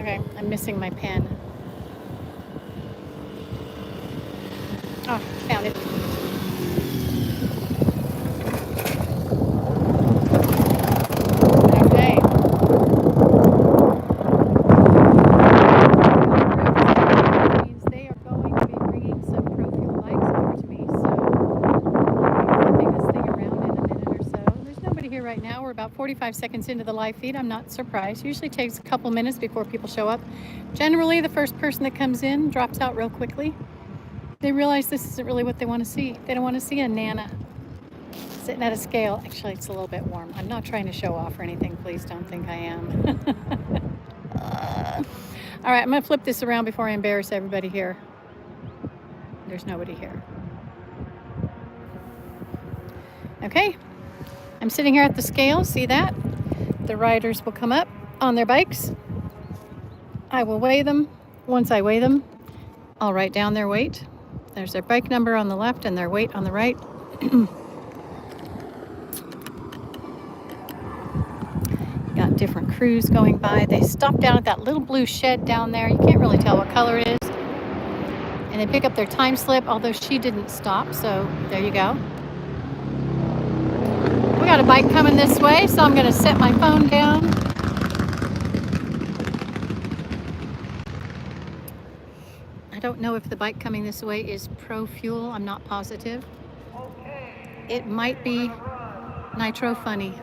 Okay, I'm missing my pen. Oh, found it. Okay. Means they are going to be bringing some pro-fuel bikes over to me, so I'm flipping this thing around in a minute or so. There's nobody here right now. We're about 45 seconds into the live feed. I'm not surprised. Usually takes a couple minutes before people show up. Generally, the first person that comes in drops out real quickly. They realize this isn't really what they want to see. They don't want to see a Nana sitting at a scale. Actually, it's a little bit warm. I'm not trying to show off or anything. Please don't think I am. All right, I'm going to flip this around before I embarrass everybody here. There's nobody here. Okay, I'm sitting here at the scale. See that? The riders will come up on their bikes. I will weigh them. Once I weigh them, I'll write down their weight. There's their bike number on the left and their weight on the right. Got different crews going by. They stop down at that little blue shed down there. You can't really tell what color it is. And they pick up their time slip, although she didn't stop, so there you go. We got a bike coming this way, so I'm gonna set my phone down. I don't know if the bike coming this way is Pro Fuel. I'm not positive. It might be Nitro Funny.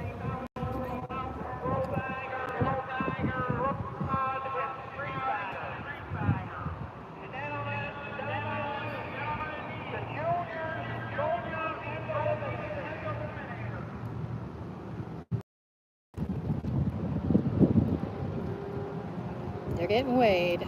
They're getting weighed.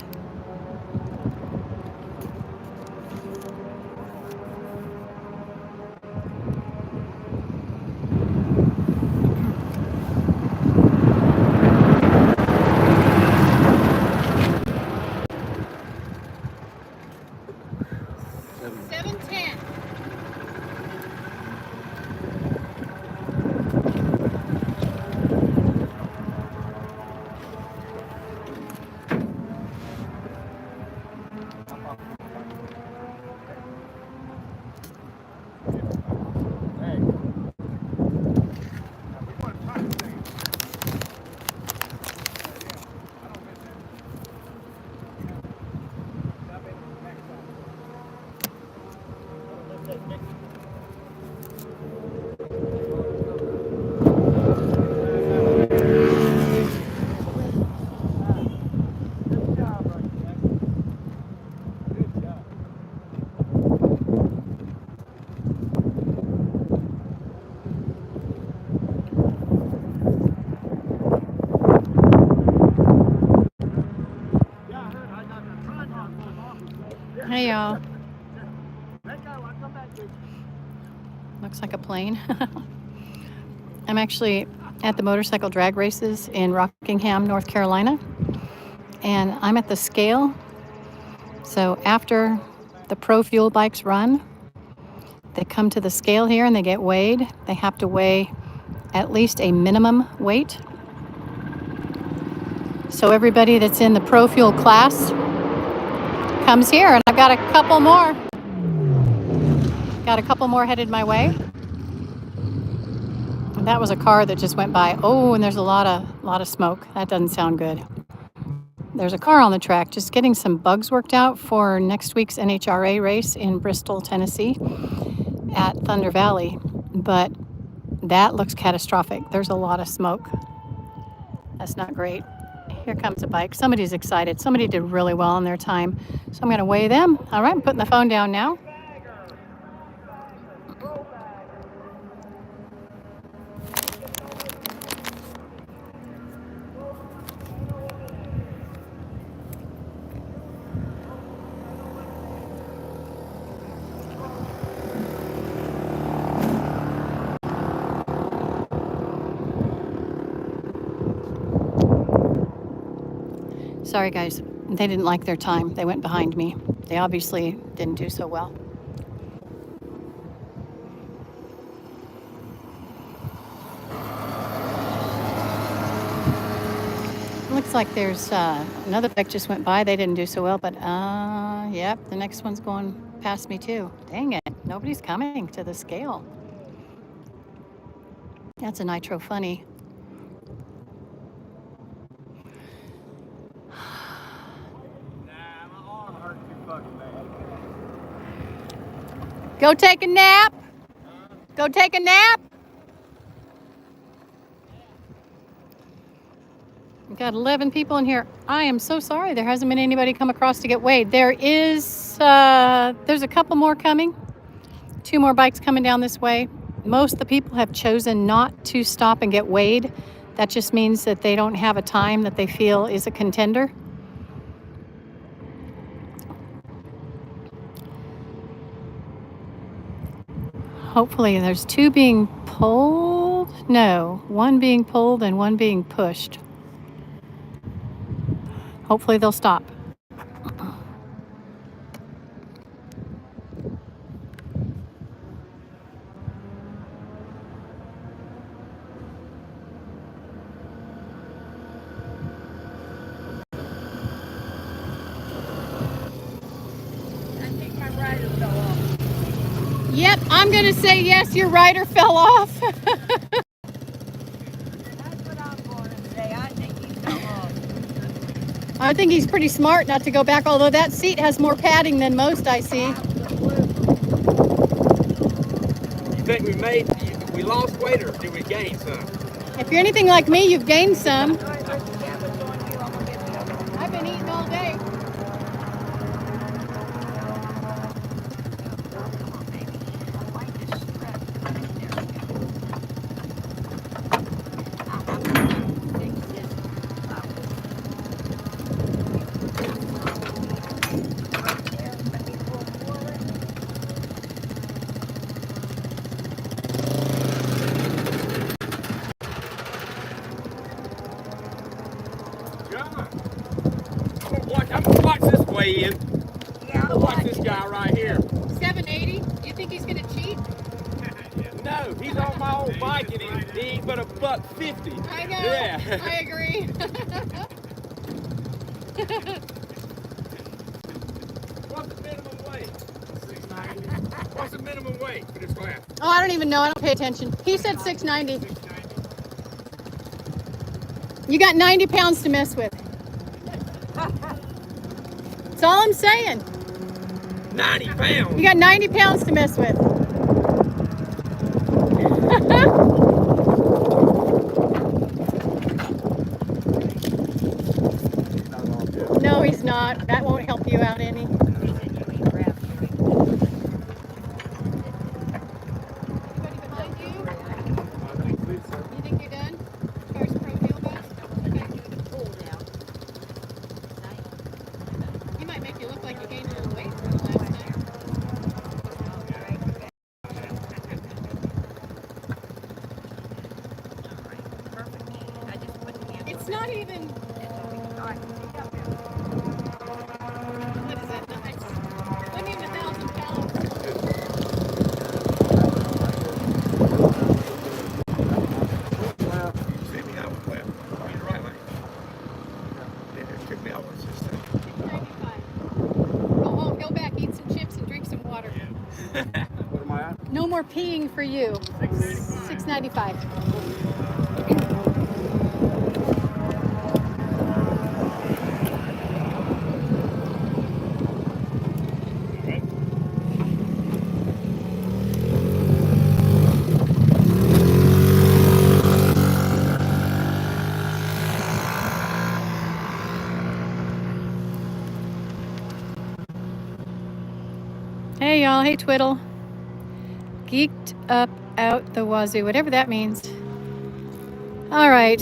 Hey y'all. Looks like a plane. I'm actually at the motorcycle drag races in Rockingham, North Carolina. And I'm at the scale. So after the Pro Fuel bikes run, they come to the scale here and they get weighed. They have to weigh at least a minimum weight. So everybody that's in the Pro Fuel class comes here, and I've got a couple more. Got a couple more headed my way. And that was a car that just went by. Oh, and there's a lot of smoke. That doesn't sound good. There's a car on the track just getting some bugs worked out for next week's NHRA race in Bristol, Tennessee at Thunder Valley. But that looks catastrophic. There's a lot of smoke. That's not great. Here comes a bike. Somebody's excited. Somebody did really well on their time. So I'm going to weigh them. All right, I'm putting the phone down now. Sorry, guys. They didn't like their time. They went behind me. They obviously didn't do so well. Looks Looks like there's another bike just went by. They didn't do so well, but yep, the next one's going past me too. Dang it, nobody's coming to the scale. That's a nitro funny. Go take a nap. Go take a nap. We've got 11 people in here. I am so sorry there hasn't been anybody come across to get weighed. There's a couple more coming. 2 more bikes coming down this way. Most of the people have chosen not to stop and get weighed. That just means that they don't have a time that they feel is a contender. Hopefully there's 2 being pulled. No, 1 being pulled and 1 being pushed. Hopefully they'll stop. Yep, I'm going to say yes, your rider fell off. That's what I'm going to say. I think he fell off. I think he's pretty smart not to go back, although that seat has more padding than most I see. You think we lost weight or did we gain some? If you're anything like me, you've gained some. I've been eating all day. Watch this weigh in. Yeah, watch this guy right here. 780? You think he's going to cheat? No, he's on my old bike and he ain't but $1.50. I know. Yeah. I agree. What's the minimum weight? 690. What's the minimum weight for this class? Oh, I don't even know. I don't pay attention. He said 690. 690. You got 90 pounds to mess with. That's all I'm saying. 90 pounds. You got 90 pounds to mess with. No, he's not. That won't help you out any. Anybody behind you? You think you're done? As far as pro feel goes? Okay. He might make you look like you gained a little weight from the last time. It's not even. What is that? Nice. Not even 1,000 pounds. See me out with left. You're right, mate. Yeah, it took me out with this thing. 695. Go home, go back, eat some chips and drink some water. What am I at? No more peeing for you. 695. Hey y'all, hey Twiddle. Geeked up out the wazoo, whatever that means. All right,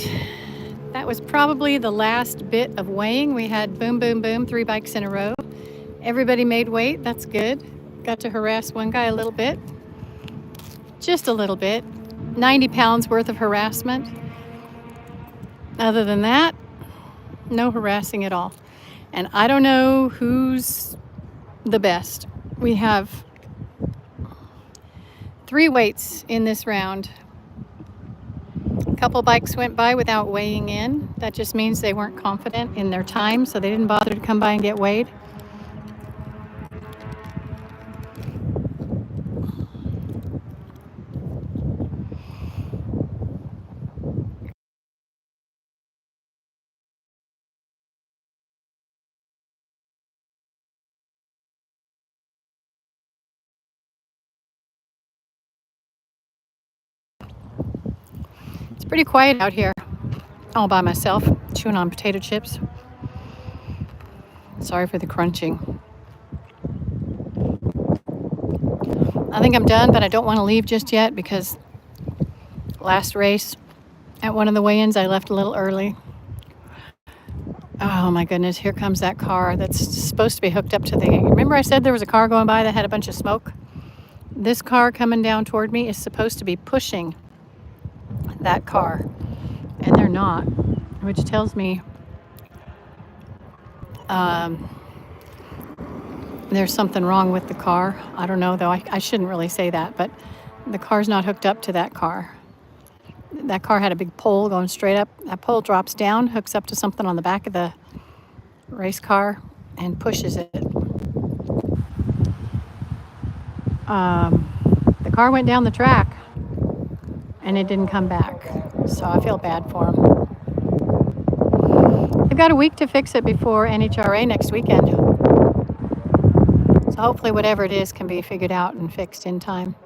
that was probably the last bit of weighing. We had boom, boom, boom, 3 bikes in a row. Everybody made weight, that's good. Got to harass one guy a little bit. Just a little bit. 90 pounds worth of harassment. Other than that, no harassing at all. And I don't know who's the best. We have 3 weights in this round. A couple bikes went by without weighing in. That just means they weren't confident in their time, so they didn't bother to come by and get weighed. It's pretty quiet out here, all by myself, chewing on potato chips. Sorry for the crunching. I think I'm done, but I don't want to leave just yet because last race at one of the weigh-ins, I left a little early. Oh my goodness, here comes that car that's supposed to be hooked up to the... Remember I said there was a car going by that had a bunch of smoke? This car coming down toward me is supposed to be pushing that car, and they're not, which tells me there's something wrong with the car. I don't know, though. I shouldn't really say that, but the car's not hooked up to that car. That car had a big pole going straight up. That pole drops down, hooks up to something on the back of the race car, and pushes it. The car went down the track, and it didn't come back. So I feel bad for them. They've got a week to fix it before NHRA next weekend. So hopefully whatever it is can be figured out and fixed in time.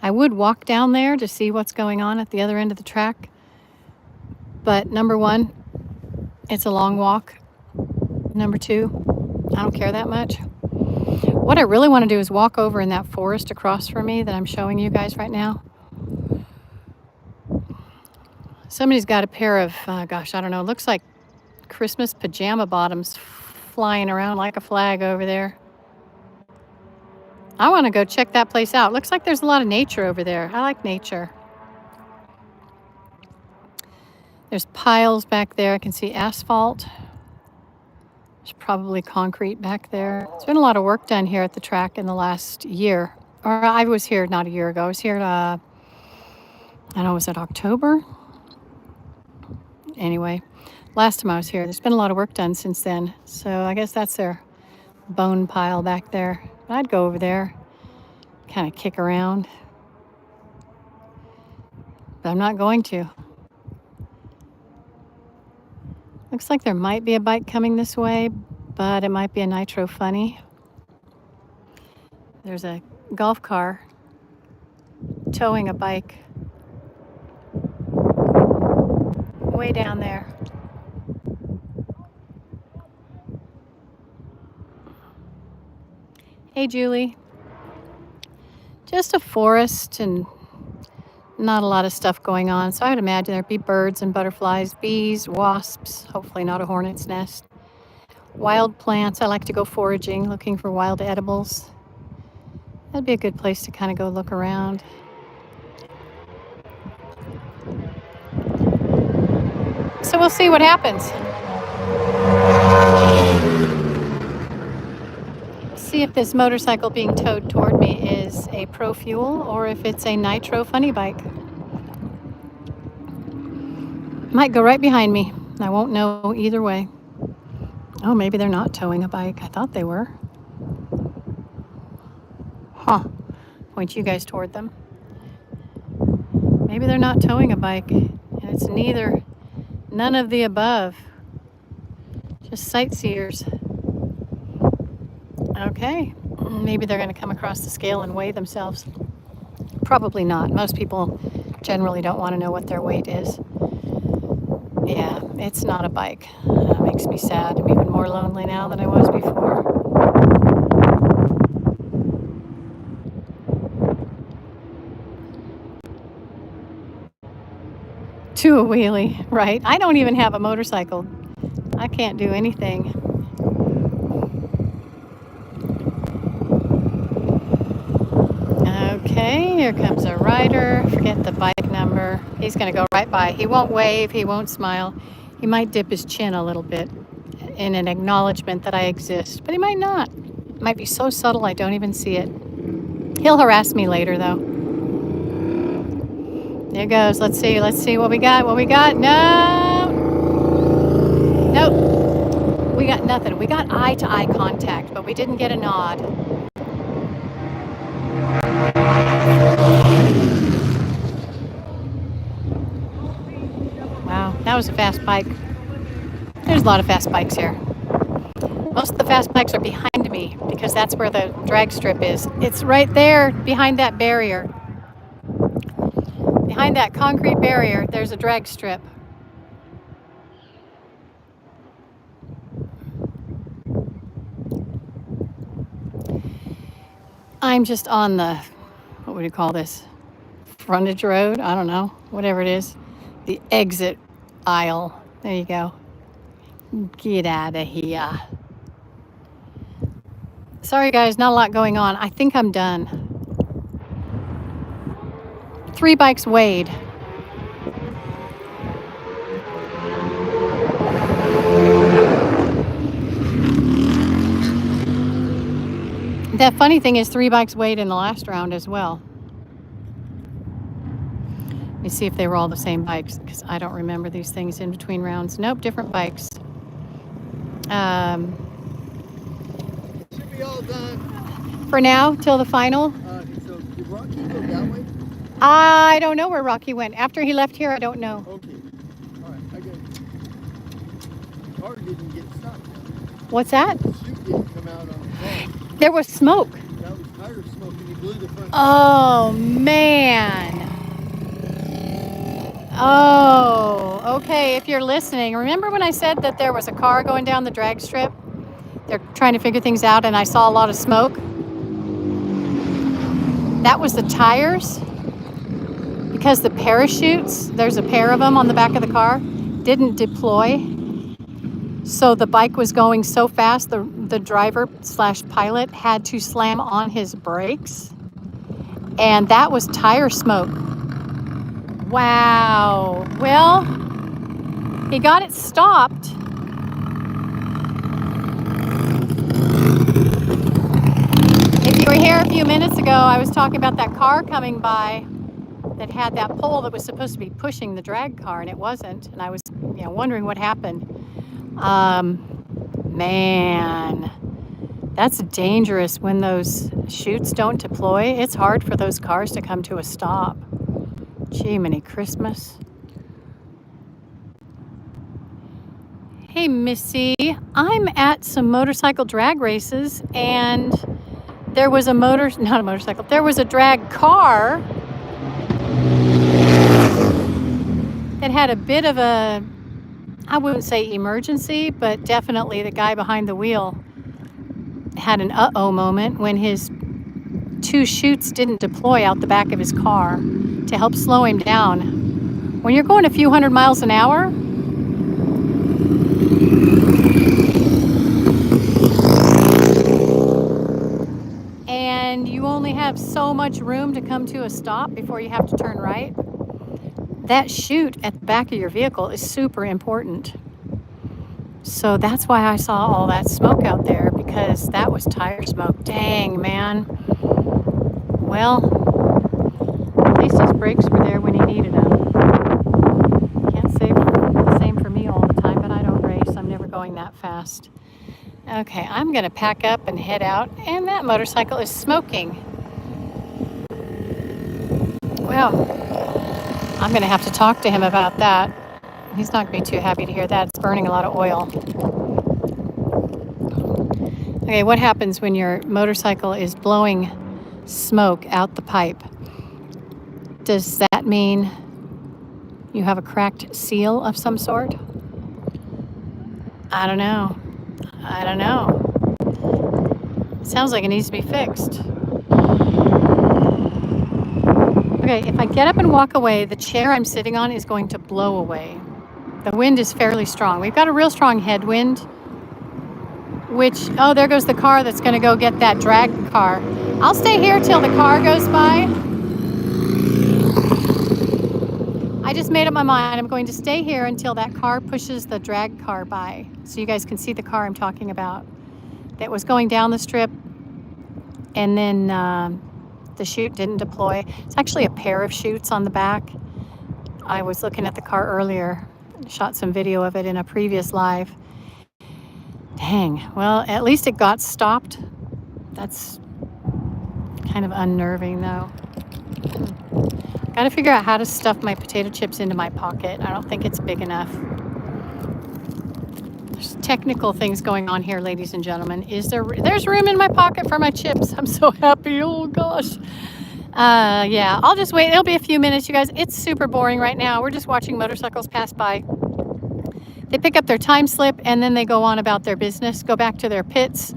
I would walk down there to see what's going on at the other end of the track. But number one, it's a long walk. Number two, I don't care that much. What I really want to do is walk over in that forest across from me that I'm showing you guys right now. Somebody's got a pair of, gosh, I don't know, it looks like Christmas pajama bottoms flying around like a flag over there. I want to go check that place out. Looks like there's a lot of nature over there. I like nature. There's piles back there. I can see asphalt. There's probably concrete back there. There's been a lot of work done here at the track in the last year. Or I was here not a year ago. I was here, I don't know, was it October? Anyway, last time I was here, there's been a lot of work done since then. So I guess that's their bone pile back there. I'd go over there, kind of kick around. But I'm not going to. Looks like there might be a bike coming this way, but it might be a nitro funny. There's a golf car towing a bike way down there. Hey, Julie. Just a forest and not a lot of stuff going on. So I would imagine there'd be birds and butterflies, bees, wasps, hopefully not a hornet's nest. Wild plants. I like to go foraging, looking for wild edibles. That'd be a good place to kind of go look around. So we'll see what happens. See if this motorcycle being towed toward me is a Pro Fuel or if it's a nitro funny bike. Might go right behind me. I won't know either way. Oh, maybe they're not towing a bike. I thought they were. Huh. Point you guys toward them. Maybe they're not towing a bike. And it's none of the above. Just sightseers. Okay, maybe they're going to come across the scale and weigh themselves. Probably not. Most people generally don't want to know what their weight is. Yeah, it's not a bike. That makes me sad. I'm even more lonely now than I was before. To a wheelie, right? I don't even have a motorcycle. I can't do anything. Okay, here comes a rider. Forget the bike number. He's going to go right by. He won't wave. He won't smile. He might dip his chin a little bit in an acknowledgement that I exist, but he might not. It might be so subtle I don't even see it. He'll harass me later, though. There goes. Let's see what we got. No. Nope. We got nothing. We got eye-to-eye contact, but we didn't get a nod. Wow, that was a fast bike. There's a lot of fast bikes here. Most of the fast bikes are behind me because that's where the drag strip is. It's right there behind that barrier. Behind that concrete barrier, there's a drag strip. I'm just on the, what would you call this? Frontage road? I don't know. Whatever it is. The exit aisle. There you go. Get out of here. Sorry guys, not a lot going on. I think I'm done. 3 bikes weighed. The funny thing is 3 bikes weighed in the last round as well. Let me see if they were all the same bikes because I don't remember these things in between rounds. Nope, different bikes. Should be all done. For now, till the final. So did Rocky go that way? I don't know where Rocky went. After he left here, I don't know. Okay. All right, I get it. The car didn't get stopped. What's that? The chute didn't come out on the car. There was smoke. That was tire smoke and he blew the front. Oh, man. Oh, okay. If you're listening, remember when I said that there was a car going down the drag strip? They're trying to figure things out and I saw a lot of smoke. That was the tires. Because the parachutes, there's a pair of them on the back of the car, didn't deploy. So the bike was going so fast, the driver/pilot had to slam on his brakes. And that was tire smoke. Wow. Well, he got it stopped. If you were here a few minutes ago, I was talking about that car coming by that had that pole that was supposed to be pushing the drag car, and it wasn't. And I was, wondering what happened. Man, that's dangerous when those chutes don't deploy. It's hard for those cars to come to a stop. Gee, many Christmas. Hey, Missy, I'm at some motorcycle drag races, and there was there was a drag car that had a bit of a, I wouldn't say emergency, but definitely the guy behind the wheel had an uh-oh moment when his 2 chutes didn't deploy out the back of his car to help slow him down. When you're going a few hundred miles an hour, and you only have so much room to come to a stop before you have to turn right, that chute at the back of your vehicle is super important. So that's why I saw all that smoke out there, because that was tire smoke. Dang, man. Well, at least his brakes were there when he needed them. Can't say the same for me all the time, but I don't race. I'm never going that fast. Okay, I'm going to pack up and head out, and that motorcycle is smoking. Well, I'm going to have to talk to him about that. He's not going to be too happy to hear that. It's burning a lot of oil. Okay, what happens when your motorcycle is blowing smoke out the pipe? Does that mean you have a cracked seal of some sort? I don't know. Sounds like it needs to be fixed. Okay, if I get up and walk away, the chair I'm sitting on is going to blow away. The wind is fairly strong. We've got a real strong headwind, which, oh, there goes the car that's going to go get that drag car. I'll stay here till the car goes by. I just made up my mind. I'm going to stay here until that car pushes the drag car by, so you guys can see the car I'm talking about that was going down the strip and then the chute didn't deploy. It's actually a pair of chutes on the back. I was looking at the car earlier, shot some video of it in a previous live. Dang, well, at least it got stopped. That's kind of unnerving though. Got to figure out how to stuff my potato chips into my pocket. I don't think it's big enough. There's technical things going on here, ladies and gentlemen. There's room in my pocket for my chips. I'm so happy. Oh gosh. Yeah, I'll just wait. It'll be a few minutes, you guys. It's super boring right now. We're just watching motorcycles pass by. They pick up their time slip and then they go on about their business, go back to their pits.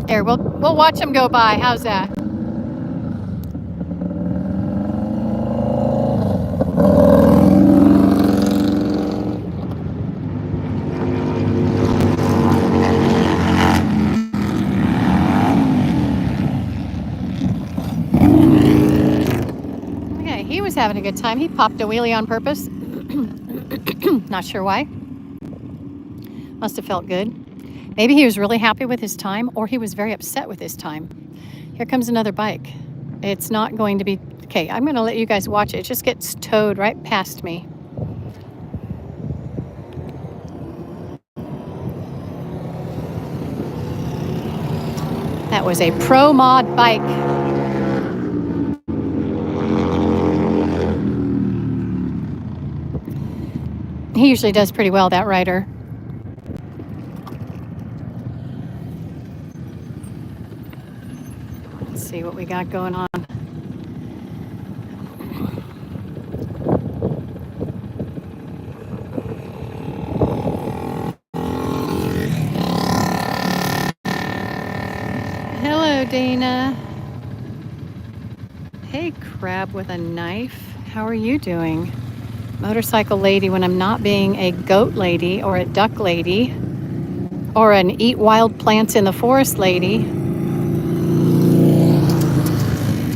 There, we'll watch them go by. How's that? Okay, he was having a good time. He popped a wheelie on purpose. Not sure why. Must have felt good. Maybe he was really happy with his time, or he was very upset with his time. Here comes another bike. It's not going to be... Okay, I'm going to let you guys watch it. It just gets towed right past me. That was a Pro Mod bike. He usually does pretty well, that rider. Let's see what we got going on. Hello, Dana. Hey, crab with a knife. How are you doing? Motorcycle lady when I'm not being a goat lady or a duck lady or an eat wild plants in the forest lady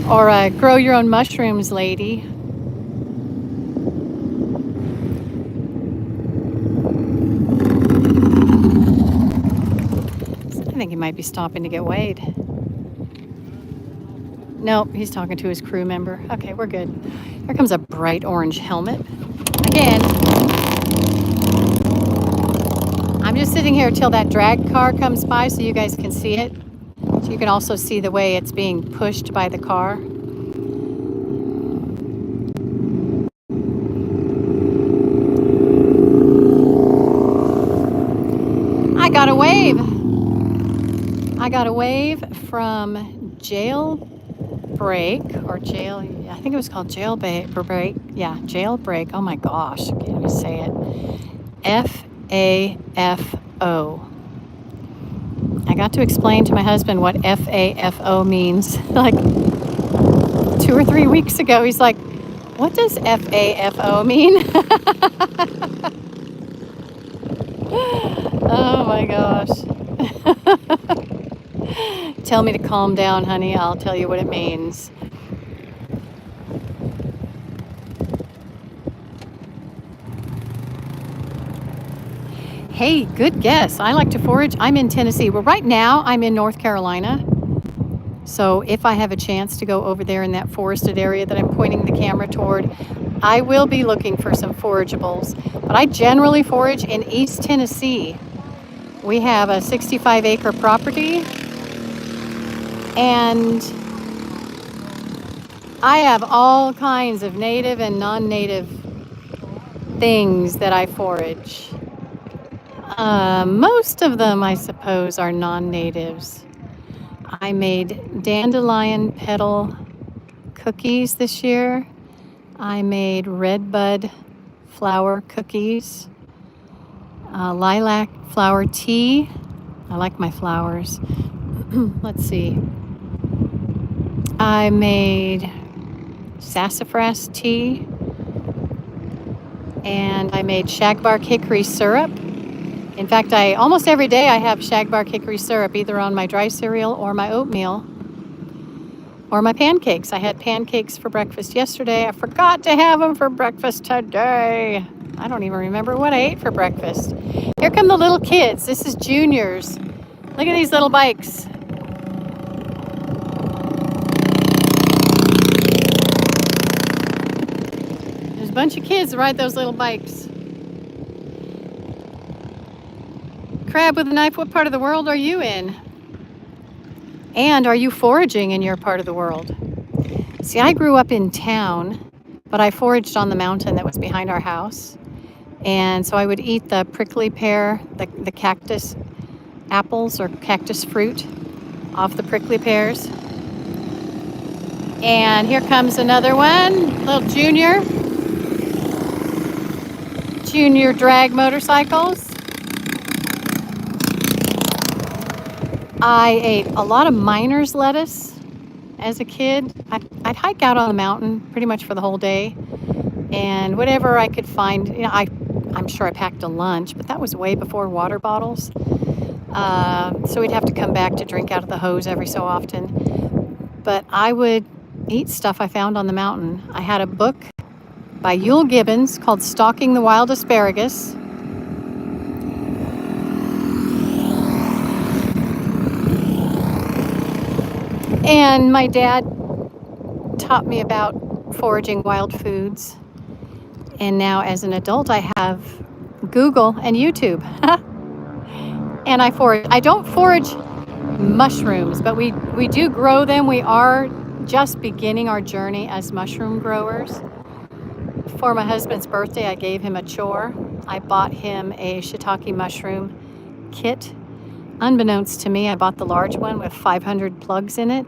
or a grow your own mushrooms lady. I think he might be stopping to get weighed. Nope, he's talking to his crew member. Okay, we're good. Here comes a bright orange helmet. Again, I'm just sitting here till that drag car comes by so you guys can see it. So you can also see the way it's being pushed by the car. I got a wave. I got a wave from Jailbreak or Jail. I think it was called Jailbreak. Yeah, Jailbreak. Oh my gosh. Okay, let me say it. FAFO. I got to explain to my husband what FAFO means like 2 or 3 weeks ago. He's like, what does FAFO mean? Oh my gosh. Tell me to calm down, honey. I'll tell you what it means. Hey, good guess. I like to forage. I'm in Tennessee. Well, right now I'm in North Carolina. So if I have a chance to go over there in that forested area that I'm pointing the camera toward, I will be looking for some forageables. But I generally forage in East Tennessee. We have a 65-acre property, and I have all kinds of native and non-native things that I forage. Most of them, I suppose, are non-natives. I made dandelion petal cookies this year. I made redbud flower cookies. Lilac flower tea. I like my flowers. Let's see. I made sassafras tea. And I made shagbark hickory syrup. In fact, almost every day I have shagbark hickory syrup, either on my dry cereal or my oatmeal or my pancakes. I had pancakes for breakfast yesterday. I forgot to have them for breakfast today. I don't even remember what I ate for breakfast. Here come the little kids. This is juniors. Look at these little bikes. bunch of kids ride those little bikes. Crab with a knife, what part of the world are you in? And are you foraging in your part of the world? See, I grew up in town, but I foraged on the mountain that was behind our house. And so I would eat the prickly pear, the cactus apples or cactus fruit off the prickly pears. And here comes another one, little junior drag motorcycles. I ate a lot of miner's lettuce as a kid. I'd hike out on the mountain pretty much for the whole day, and whatever I could find, I'm sure I packed a lunch, but that was way before water bottles. So we'd have to come back to drink out of the hose every so often. But I would eat stuff I found on the mountain. I had a book by Yule Gibbons called Stalking the Wild Asparagus. And my dad taught me about foraging wild foods. And now as an adult, I have Google and YouTube. And I forage. I don't forage mushrooms, but we do grow them. We are just beginning our journey as mushroom growers. For my husband's birthday, I gave him a chore. I bought him a shiitake mushroom kit. Unbeknownst to me, I bought the large one with 500 plugs in it.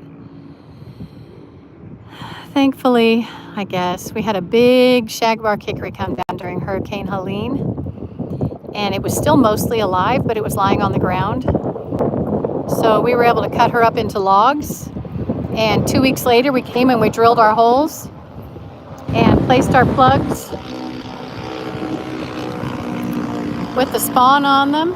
Thankfully, I guess, we had a big shagbark hickory come down during Hurricane Helene, and it was still mostly alive, but it was lying on the ground. So we were able to cut her up into logs, and 2 weeks later we came and we drilled our holes and placed our plugs with the spawn on them,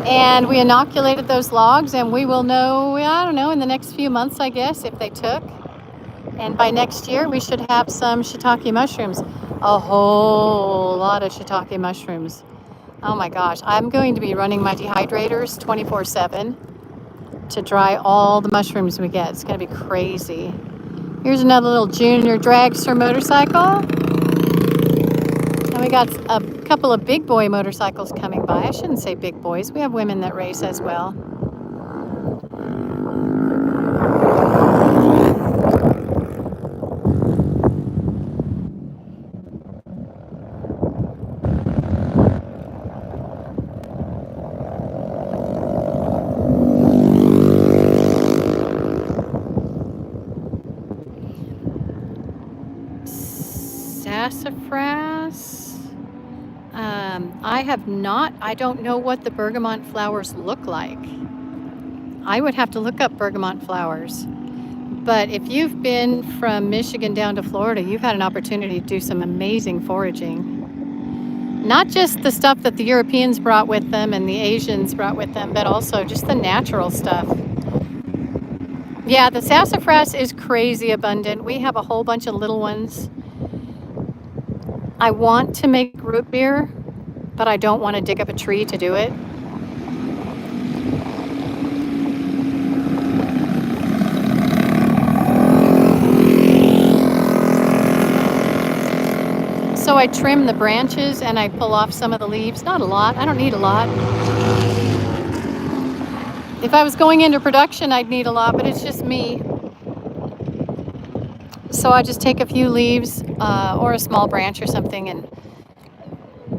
and we inoculated those logs, and we will know, I don't know, in the next few months, I guess, if they took. And by next year we should have some shiitake mushrooms, a whole lot of shiitake mushrooms. Oh my gosh, I'm going to be running my dehydrators 24/7 to dry all the mushrooms we get. It's going to be crazy. Here's another little junior dragster motorcycle. And we got a couple of big boy motorcycles coming by. I shouldn't say big boys. We have women that race as well. Sassafras. I don't know what the bergamot flowers look like. I would have to look up bergamot flowers. But if you've been from Michigan down to Florida, you've had an opportunity to do some amazing foraging. Not just the stuff that the Europeans brought with them and the Asians brought with them, but also just the natural stuff. Yeah, the sassafras is crazy abundant. We have a whole bunch of little ones. I want to make root beer, but I don't want to dig up a tree to do it. So I trim the branches and I pull off some of the leaves. Not a lot. I don't need a lot. If I was going into production, I'd need a lot, but it's just me. So I just take a few leaves or a small branch or something and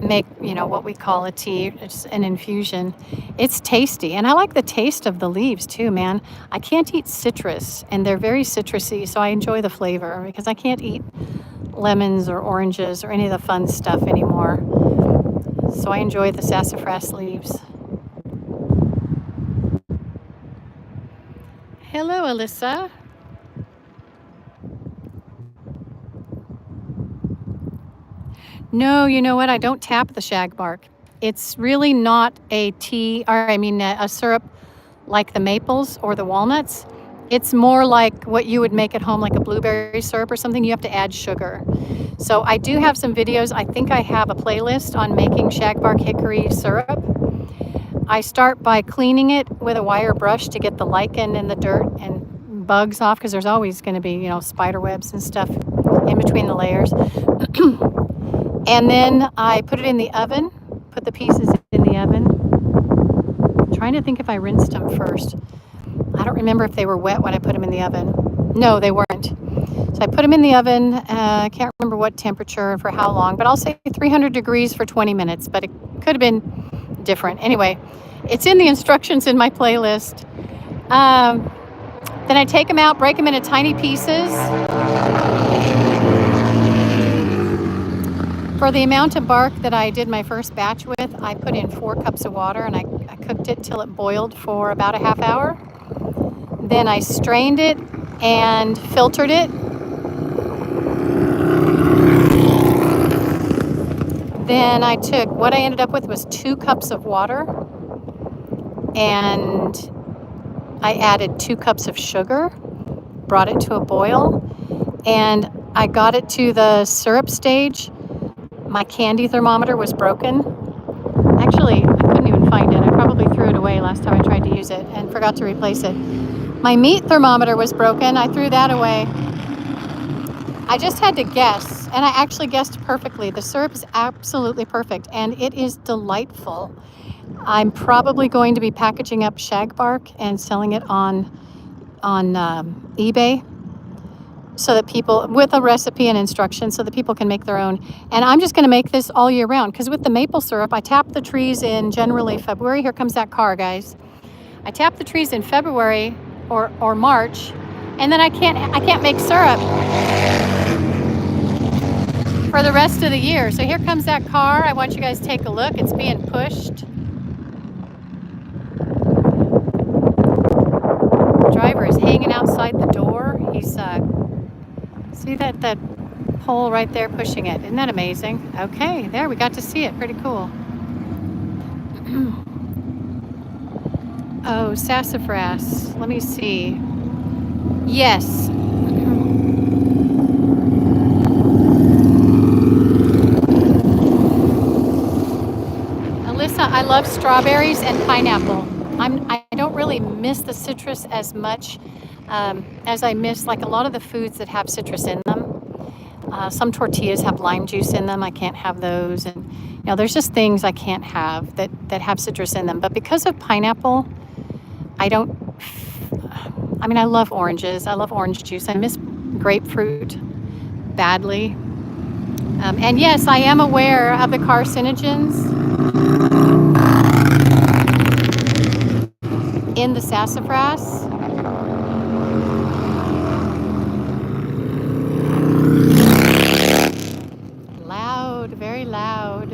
make, what we call a tea. It's an infusion. It's tasty. And I like the taste of the leaves too, man. I can't eat citrus, and they're very citrusy, so I enjoy the flavor because I can't eat lemons or oranges or any of the fun stuff anymore. So I enjoy the sassafras leaves. Hello, Alyssa. No, you know what? I don't tap the shagbark. It's really not a tea, a syrup like the maples or the walnuts. It's more like what you would make at home, like a blueberry syrup or something. You have to add sugar. So I do have some videos. I think I have a playlist on making shagbark hickory syrup. I start by cleaning it with a wire brush to get the lichen and the dirt and bugs off, because there's always going to be, spider webs and stuff in between the layers. And then I put it in the oven, put the pieces in the oven. I'm trying to think if I rinsed them first. I don't remember if they were wet when I put them in the oven. No, they weren't. So I put them in the oven. I can't remember what temperature and for how long, but I'll say 300 degrees for 20 minutes, but it could have been different. Anyway, it's in the instructions in my playlist. Then I take them out, break them into tiny pieces. For the amount of bark that I did my first batch with, I put in 4 cups of water and I cooked it till it boiled for about a half hour. Then I strained it and filtered it. Then I took, what I ended up with was 2 cups of water, and I added 2 cups of sugar, brought it to a boil, and I got it to the syrup stage. My candy thermometer was broken. Actually, I couldn't even find it. I probably threw it away last time I tried to use it and forgot to replace it. My meat thermometer was broken. I threw that away. I just had to guess, and I actually guessed perfectly. The syrup is absolutely perfect, and it is delightful. I'm probably going to be packaging up shag bark and selling it on eBay, so that people, with a recipe and instructions, so that people can make their own. And I'm just going to make this all year round, because with the maple syrup, I tap the trees in generally February. Here comes that car, guys. I tap the trees in February or March, and then I can't make syrup for the rest of the year. So here comes that car. I want you guys to take a look. It's being pushed. The driver is hanging outside the door. He's see that pole right there pushing it. Isn't that amazing? Okay, there, we got to see it. Pretty cool. Oh, sassafras. Let me see. Yes. Alyssa, I love strawberries and pineapple. I don't really miss the citrus as much as I miss like a lot of the foods that have citrus in them. Some tortillas have lime juice in them. I can't have those. And, you know, there's just things I can't have that have citrus in them. But because of pineapple, I love oranges. I love orange juice. I miss grapefruit badly. And yes, I am aware of the carcinogens in the sassafras. Loud, very loud.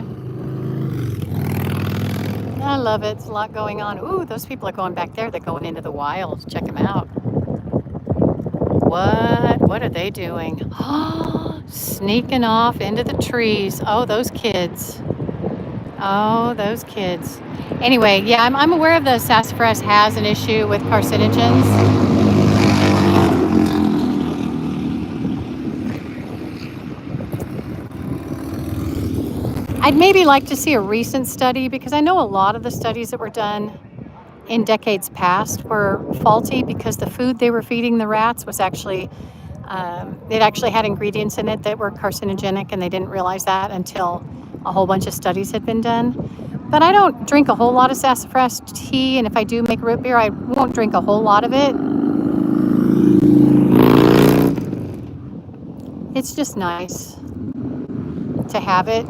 I love it. It's a lot going on. Ooh, those people are going back there. They're going into the wild. Check them out. What are they doing? Sneaking off into the trees. Oh, those kids. Oh, those kids. Anyway, yeah, I'm aware of the sassafras has an issue with carcinogens. I'd maybe like to see a recent study, because I know a lot of the studies that were done in decades past were faulty because the food they were feeding the rats was actually, it actually had ingredients in it that were carcinogenic, and they didn't realize that until a whole bunch of studies had been done. But I don't drink a whole lot of sassafras tea, and if I do make root beer, I won't drink a whole lot of it. It's just nice to have it.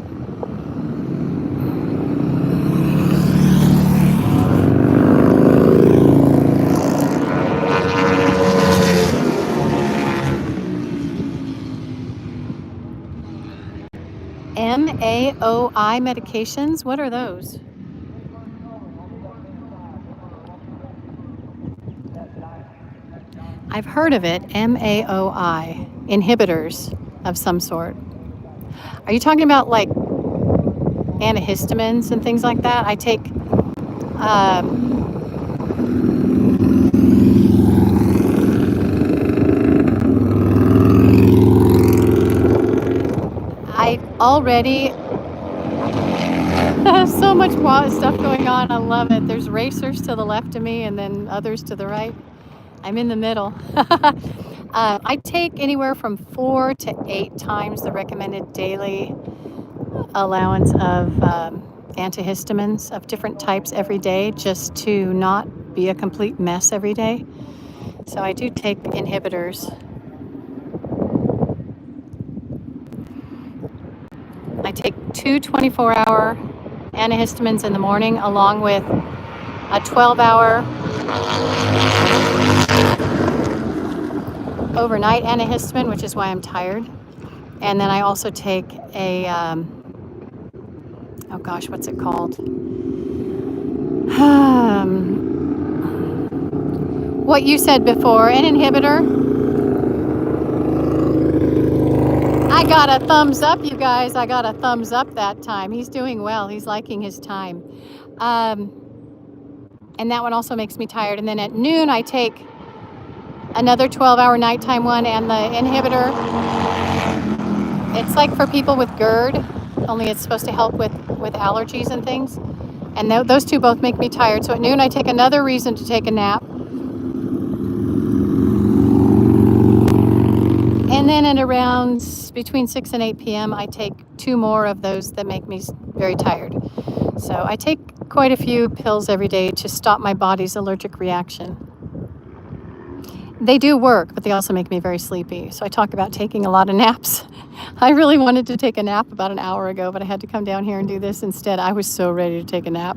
MAOI medications? What are those? I've heard of it. MAOI. Inhibitors of some sort. Are you talking about like antihistamines and things like that? I take I already have so much stuff going on. I love it. There's racers to the left of me and then others to the right. I'm in the middle. I take anywhere from 4 to 8 times the recommended daily allowance of antihistamines of different types every day, just to not be a complete mess every day. So I do take inhibitors. I take 2 24-hour antihistamines in the morning, along with a 12-hour overnight antihistamine, which is why I'm tired. And then I also take a, oh gosh, what's it called? What you said before, an inhibitor. I got a thumbs up, you guys. I got a thumbs up that time. He's doing well. He's liking his time. And that one also makes me tired. And then at noon, I take another 12-hour nighttime one and the inhibitor. It's like for people with GERD, only it's supposed to help with allergies and things. And those two both make me tired. So at noon, I take another reason to take a nap. And then at around between 6 and 8 p.m., I take 2 more of those that make me very tired. So I take quite a few pills every day to stop my body's allergic reaction. They do work, but they also make me very sleepy. So I talk about taking a lot of naps. I really wanted to take a nap about an hour ago, but I had to come down here and do this instead. I was so ready to take a nap.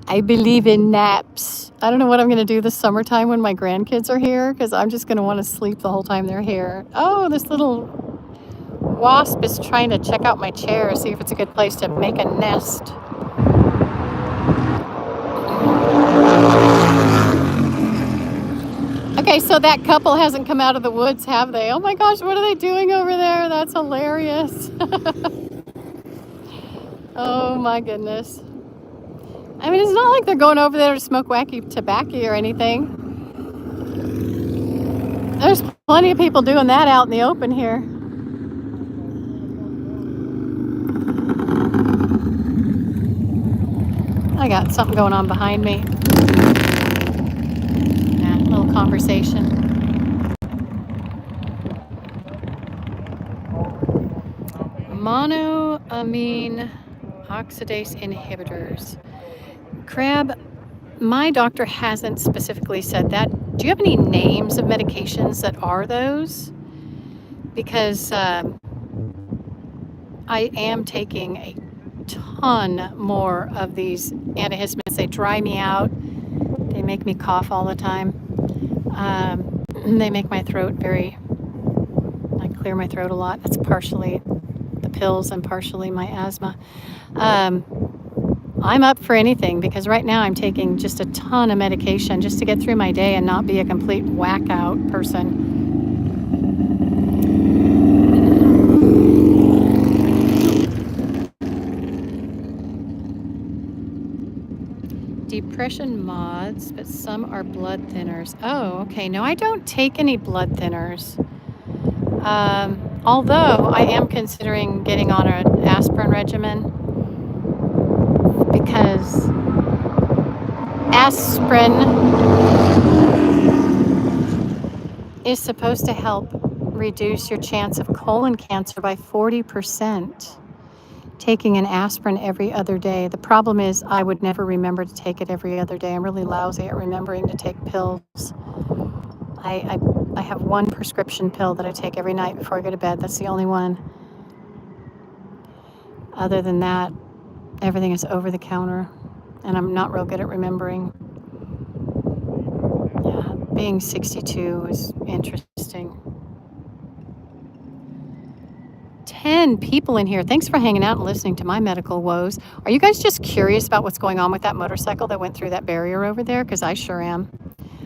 I believe in naps. I don't know what I'm going to do this summertime when my grandkids are here, because I'm just going to want to sleep the whole time they're here. Oh, this little wasp is trying to check out my chair, see if it's a good place to make a nest. Okay, so that couple hasn't come out of the woods, have they? Oh my gosh, what are they doing over there? That's hilarious. Oh my goodness. I mean, it's not like they're going over there to smoke wacky tobacco or anything. There's plenty of people doing that out in the open here. I got something going on behind me. Yeah, a little conversation. Monoamine oxidase inhibitors. Crab, my doctor hasn't specifically said that. Do you have any names of medications that are those? Because I am taking a ton more of these antihistamines. They dry me out. They make me cough all the time. They make my throat I clear my throat a lot. That's partially the pills and partially my asthma. I'm up for anything, because right now I'm taking just a ton of medication just to get through my day and not be a complete whack-out person. Depression mods, but some are blood thinners. Oh, okay. No, I don't take any blood thinners. Although I am considering getting on an aspirin regimen, because aspirin is supposed to help reduce your chance of colon cancer by 40%. Taking an aspirin every other day. The problem is I would never remember to take it every other day. I'm really lousy at remembering to take pills. I have one prescription pill that I take every night before I go to bed. That's the only one. Other than that, everything is over the counter, and I'm not real good at remembering. Yeah, being 62 is interesting. 10 people in here. Thanks for hanging out and listening to my medical woes. Are you guys just curious about what's going on with that motorcycle that went through that barrier over there? Because I sure am.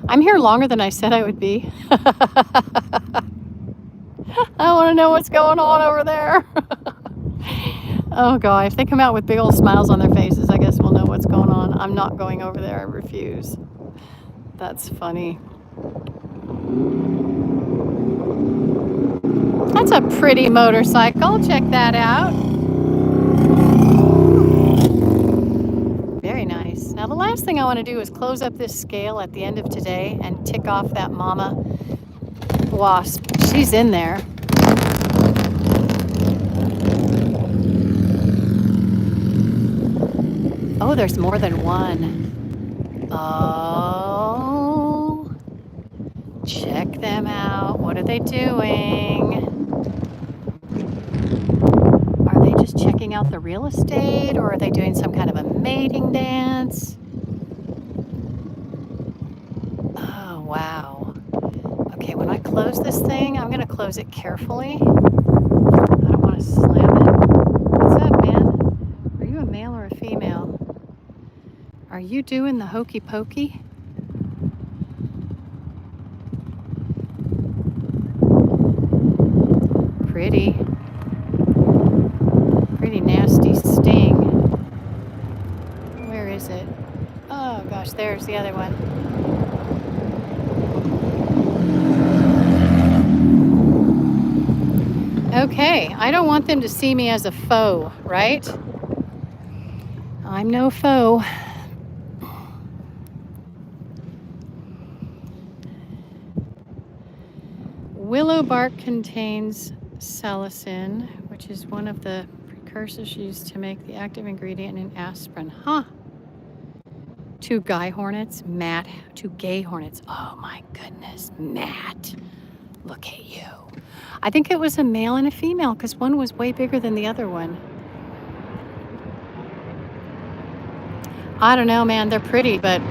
I'm here longer than I said I would be. I want to know what's going on over there. Oh, God. If they come out with big old smiles on their faces, I guess we'll know what's going on. I'm not going over there. I refuse. That's funny. That's a pretty motorcycle. Check that out. Very nice. Now the last last thing I want to do is close up this scale at the end of today and tick off that mama wasp. She's in there. Oh, there's more than one. Oh, check them out. What are they doing? Are they just checking out the real estate, or are they doing some kind of a mating dance? Oh, wow. Okay, when I close this thing, I'm going to close it carefully. I don't want to slam it. What's up, man? Are you a male or a female? Are you doing the hokey pokey? Pretty nasty sting. Where is it? Oh gosh, there's the other one. Okay, I don't want them to see me as a foe, right? I'm no foe. Willow bark contains salicin, which is one of the precursors used to make the active ingredient in aspirin. Huh. 2 guy hornets, Matt. 2 gay hornets. Oh my goodness, Matt. Look at you. I think it was a male and a female because one was way bigger than the other one. I don't know, man. They're pretty, but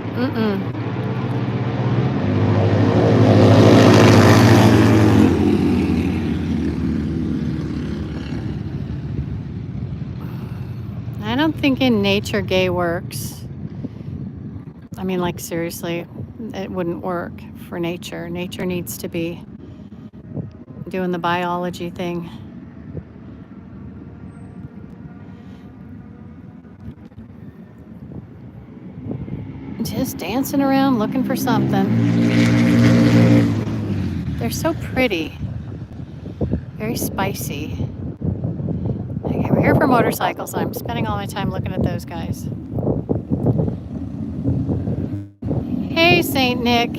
I don't think in nature gay works. I mean, like, seriously, it wouldn't work for nature. Nature needs to be doing the biology thing. Just dancing around looking for something. They're so pretty. Very spicy. Okay, we're here for motorcycles. I'm spending all my time looking at those guys. Hey, Saint Nick.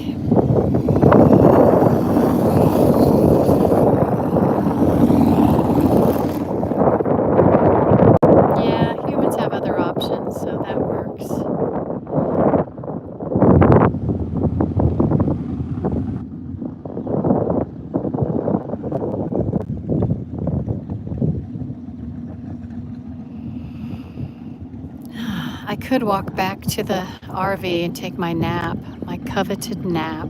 Yeah, humans have other options, so that works. I could walk back to the RV and take my nap, my coveted nap.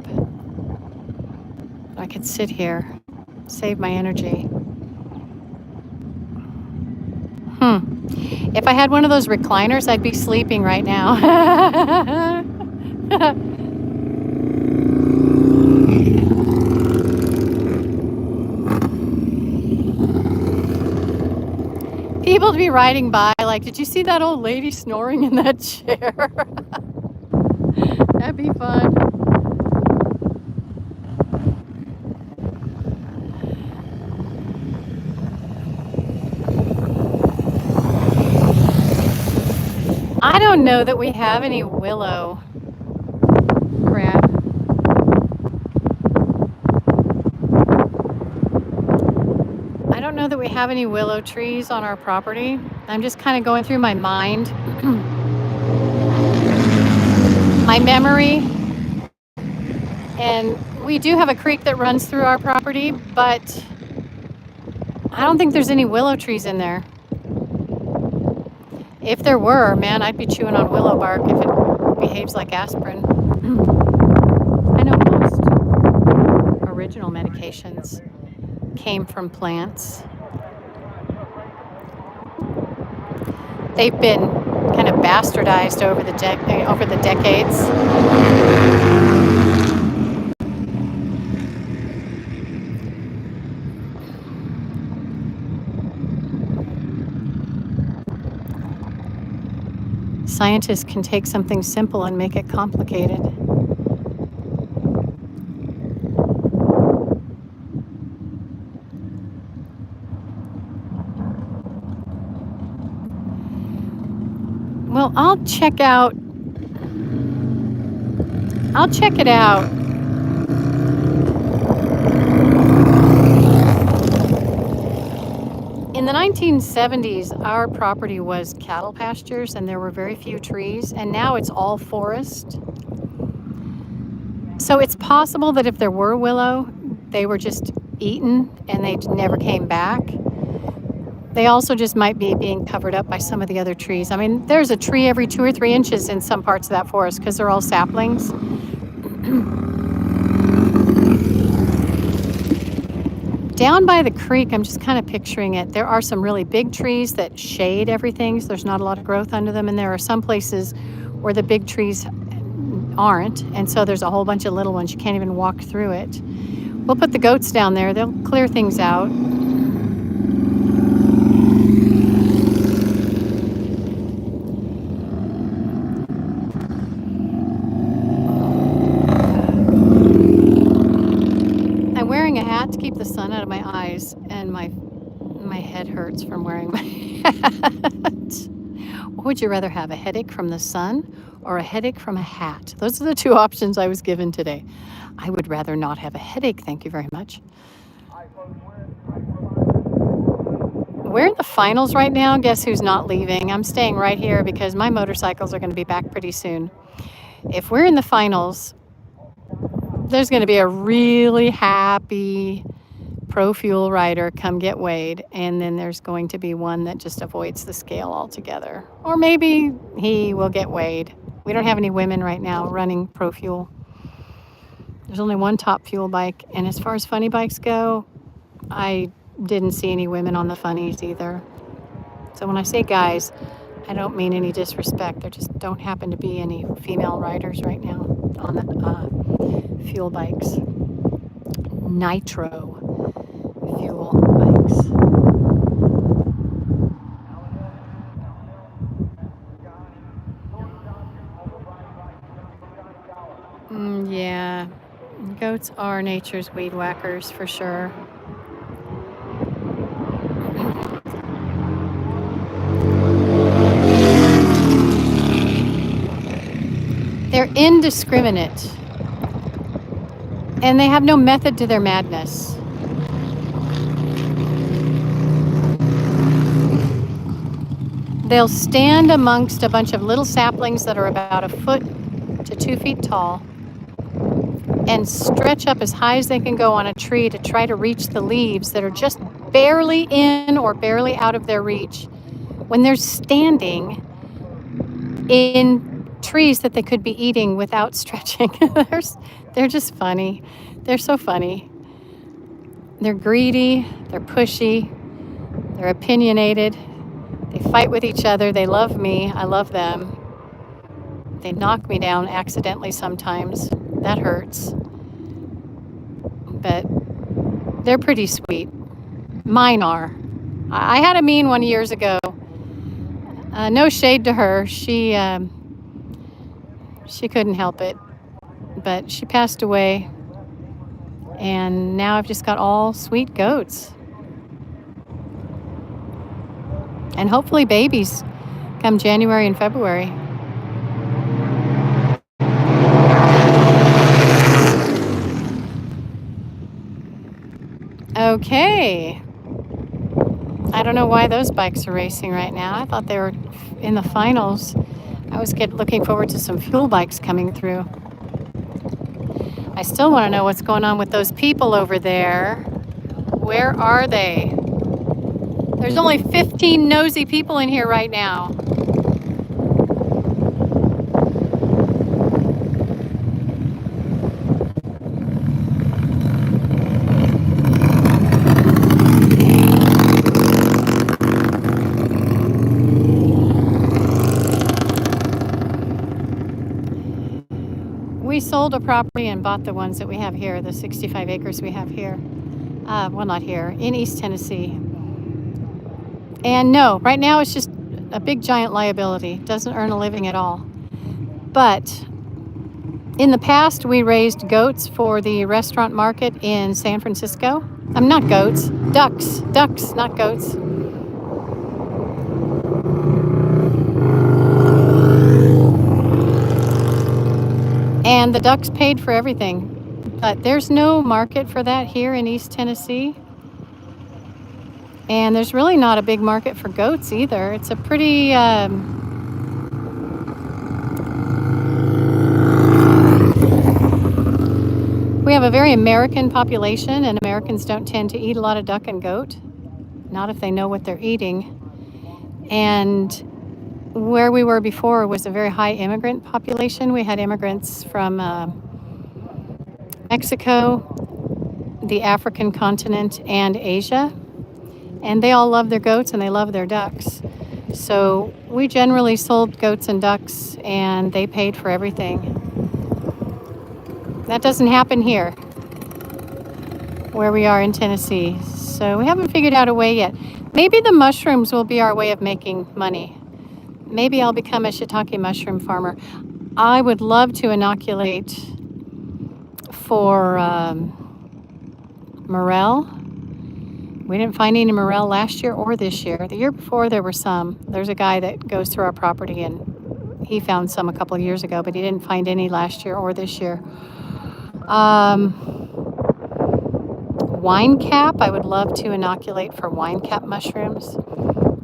I could sit here, save my energy. If I had one of those recliners, I'd be sleeping right now. People to be riding by like, did you see that old lady snoring in that chair? That'd be fun. I don't know that we have any willow crap. I don't know that we have any willow trees on our property. I'm just kind of going through my mind, my memory. And we do have a creek that runs through our property, but I don't think there's any willow trees in there. If there were, man, I'd be chewing on willow bark if it behaves like aspirin. I know most original medications came from plants. They've been kind of bastardized over the decades. Scientists can take something simple and make it complicated. Well, I'll check out I'll check it out. In the 1970s, our property was cattle pastures and there were very few trees, and now it's all forest. So it's possible that if there were willow, they were just eaten and they never came back. They also just might be being covered up by some of the other trees. I mean, there's a tree every 2 or 3 inches in some parts of that forest because they're all saplings. Down by the creek, I'm just kind of picturing it. There are some really big trees that shade everything, so there's not a lot of growth under them. And there are some places where the big trees aren't, and so there's a whole bunch of little ones. You can't even walk through it. We'll put the goats down there. They'll clear things out. I'm wearing a hat to keep the sun out of my eyes, and my head hurts from wearing my hat. What would you rather have, a headache from the sun or a headache from a hat? Those are the 2 options I was given today. I would rather not have a headache, thank you very much. We're in the finals right now. Guess who's not leaving? I'm staying right here because my motorcycles are going to be back pretty soon. If we're in the finals, there's going to be a really happy pro fuel rider come get weighed, and then there's going to be one that just avoids the scale altogether. Or maybe he will get weighed. We don't have any women right now running pro fuel. There's only one top fuel bike, and as far as funny bikes go, I didn't see any women on the funnies either. So when I say guys, I don't mean any disrespect. There just don't happen to be any female riders right now on the fuel bikes. Nitro fuel bikes. Yeah, goats are nature's weed whackers for sure. They're indiscriminate, and they have no method to their madness. They'll stand amongst a bunch of little saplings that are about 1 foot to 2 feet tall and stretch up as high as they can go on a tree to try to reach the leaves that are just barely in or barely out of their reach when they're standing in trees that they could be eating without stretching. They're just funny. They're so funny. They're greedy, they're pushy, they're opinionated, they fight with each other, they love me, I love them. They knock me down accidentally sometimes. That hurts. But they're pretty sweet. Mine are. I had a mean one years ago. No shade to her. She couldn't help it. But she passed away. And now I've just got all sweet goats. And hopefully babies come January and February. Okay. I don't know why those bikes are racing right now. I thought they were in the finals. I was looking forward to some fuel bikes coming through. I still want to know what's going on with those people over there. Where are they? There's only 15 nosy people in here right now. We sold a property and bought the ones that we have here, the 65 acres we have here. Well, not here, in East Tennessee. And no, right now it's just a big giant liability. Doesn't earn a living at all. But in the past, we raised goats for the restaurant market in San Francisco. Not goats, ducks, not goats. And the ducks paid for everything. But there's no market for that here in East Tennessee. And there's really not a big market for goats either. It's a pretty... we have a very American population, and Americans don't tend to eat a lot of duck and goat. Not if they know what they're eating. And where we were before was a very high immigrant population. We had immigrants from Mexico, the African continent, and Asia. And they all love their goats and they love their ducks. So we generally sold goats and ducks, and they paid for everything. That doesn't happen here, where we are in Tennessee. So we haven't figured out a way yet. Maybe the mushrooms will be our way of making money. Maybe I'll become a shiitake mushroom farmer. I would love to inoculate for morel. We didn't find any morel last year or this year. The year before there were some. There's a guy that goes through our property and he found some a couple of years ago, but he didn't find any last year or this year. Wine cap, I would love to inoculate for wine cap mushrooms.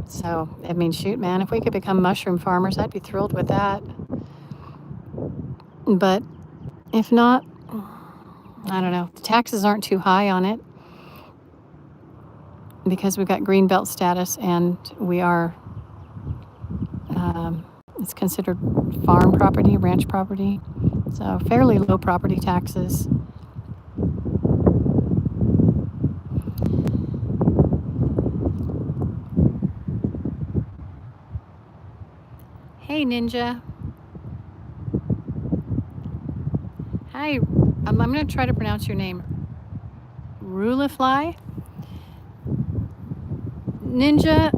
So, I mean, shoot, man, if we could become mushroom farmers, I'd be thrilled with that. But if not, I don't know. The taxes aren't too high on it because we've got green belt status and we are, it's considered farm property, ranch property. So fairly low property taxes. Hey, Ninja. Hi. I'm going to try to pronounce your name. Rulifly? Ninja,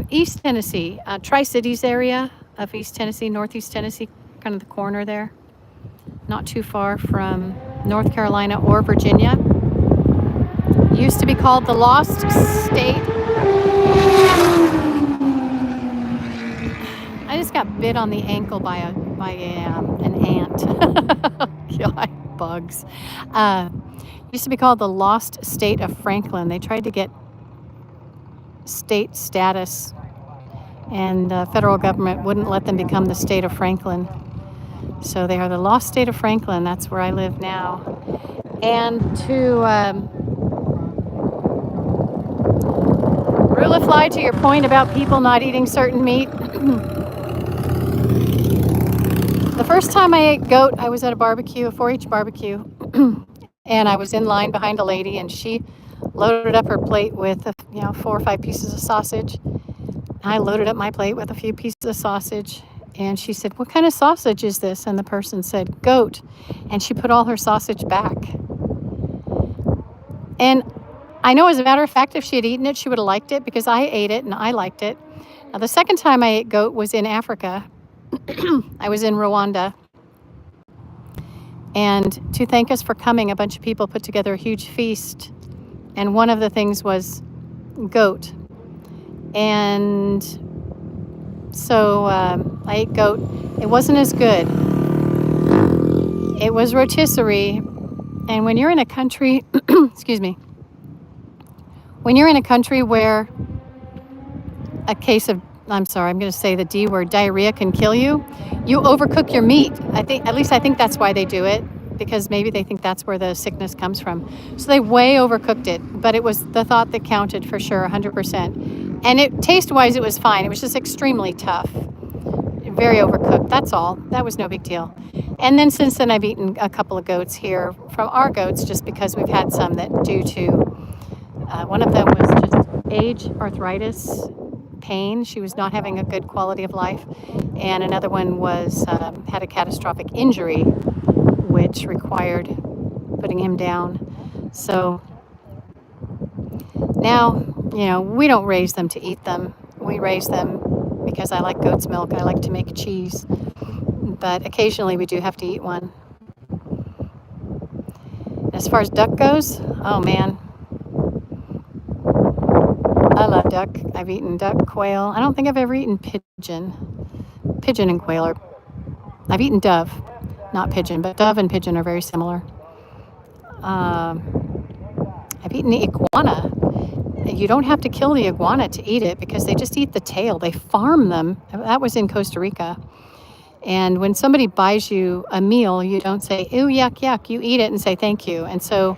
East Tennessee, Tri-Cities area of East Tennessee, Northeast Tennessee, kind of the corner there. Not too far from North Carolina or Virginia. Used to be called the Lost State. I just got bit on the ankle by an ant. God, bugs. Used to be called the Lost State of Franklin. They tried to get state status, and the federal government wouldn't let them become the state of Franklin. So they are the Lost State of Franklin. That's where I live now. And to Rulifly, to your point about people not eating certain meat. The first time I ate goat, I was at a barbecue, a 4-H barbecue, and I was in line behind a lady, and she loaded up her plate with 4 or 5 pieces of sausage. I loaded up my plate with a few pieces of sausage, and she said, "What kind of sausage is this?" And the person said, "Goat." And she put all her sausage back. And I know, as a matter of fact, if she had eaten it, she would have liked it because I ate it and I liked it. Now, the second time I ate goat was in Africa. I was in Rwanda. And to thank us for coming, a bunch of people put together a huge feast. And one of the things was goat. And so I ate goat. It wasn't as good. It was rotisserie. And when you're in a country, excuse me, when you're in a country where a case of, I'm sorry, I'm going to say the D word, diarrhea can kill you, you overcook your meat. I think that's why they do it, because maybe they think that's where the sickness comes from. So they way overcooked it, but it was the thought that counted for sure, 100%. And it taste-wise, it was fine. It was just extremely tough, very overcooked. That's all. That was no big deal. And then since then, I've eaten a couple of goats here from our goats, just because we've had some that due to, one of them was just age, arthritis, pain. She was not having a good quality of life. And another one was had a catastrophic injury, which required putting him down. So now, we don't raise them to eat them. We raise them because I like goat's milk. I like to make cheese. But occasionally we do have to eat one. As far as duck goes, oh man, I love duck. I've eaten duck, quail. I don't think I've ever eaten pigeon. Pigeon and quail I've eaten dove. not pigeon, but dove and pigeon are very similar. I've eaten the iguana. You don't have to kill the iguana to eat it because they just eat the tail. They farm them. That was in Costa Rica. And when somebody buys you a meal, you don't say, ew, yuck, yuck. You eat it and say thank you. And so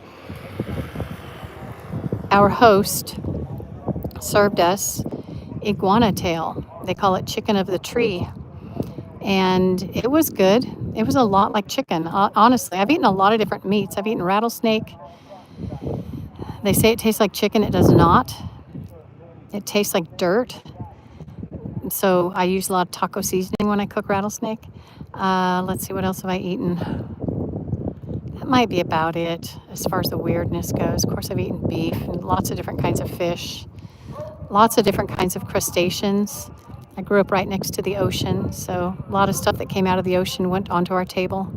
our host served us iguana tail. They call it chicken of the tree. And it was good. It was a lot like chicken. Honestly, I've eaten a lot of different meats. I've eaten rattlesnake. They say it tastes like chicken. It does not. It tastes like dirt. So I use a lot of taco seasoning when I cook rattlesnake. Let's see, what else have I eaten? That might be about it as far as the weirdness goes. Of course, I've eaten beef and lots of different kinds of fish, lots of different kinds of crustaceans. I grew up right next to the ocean, so a lot of stuff that came out of the ocean went onto our table.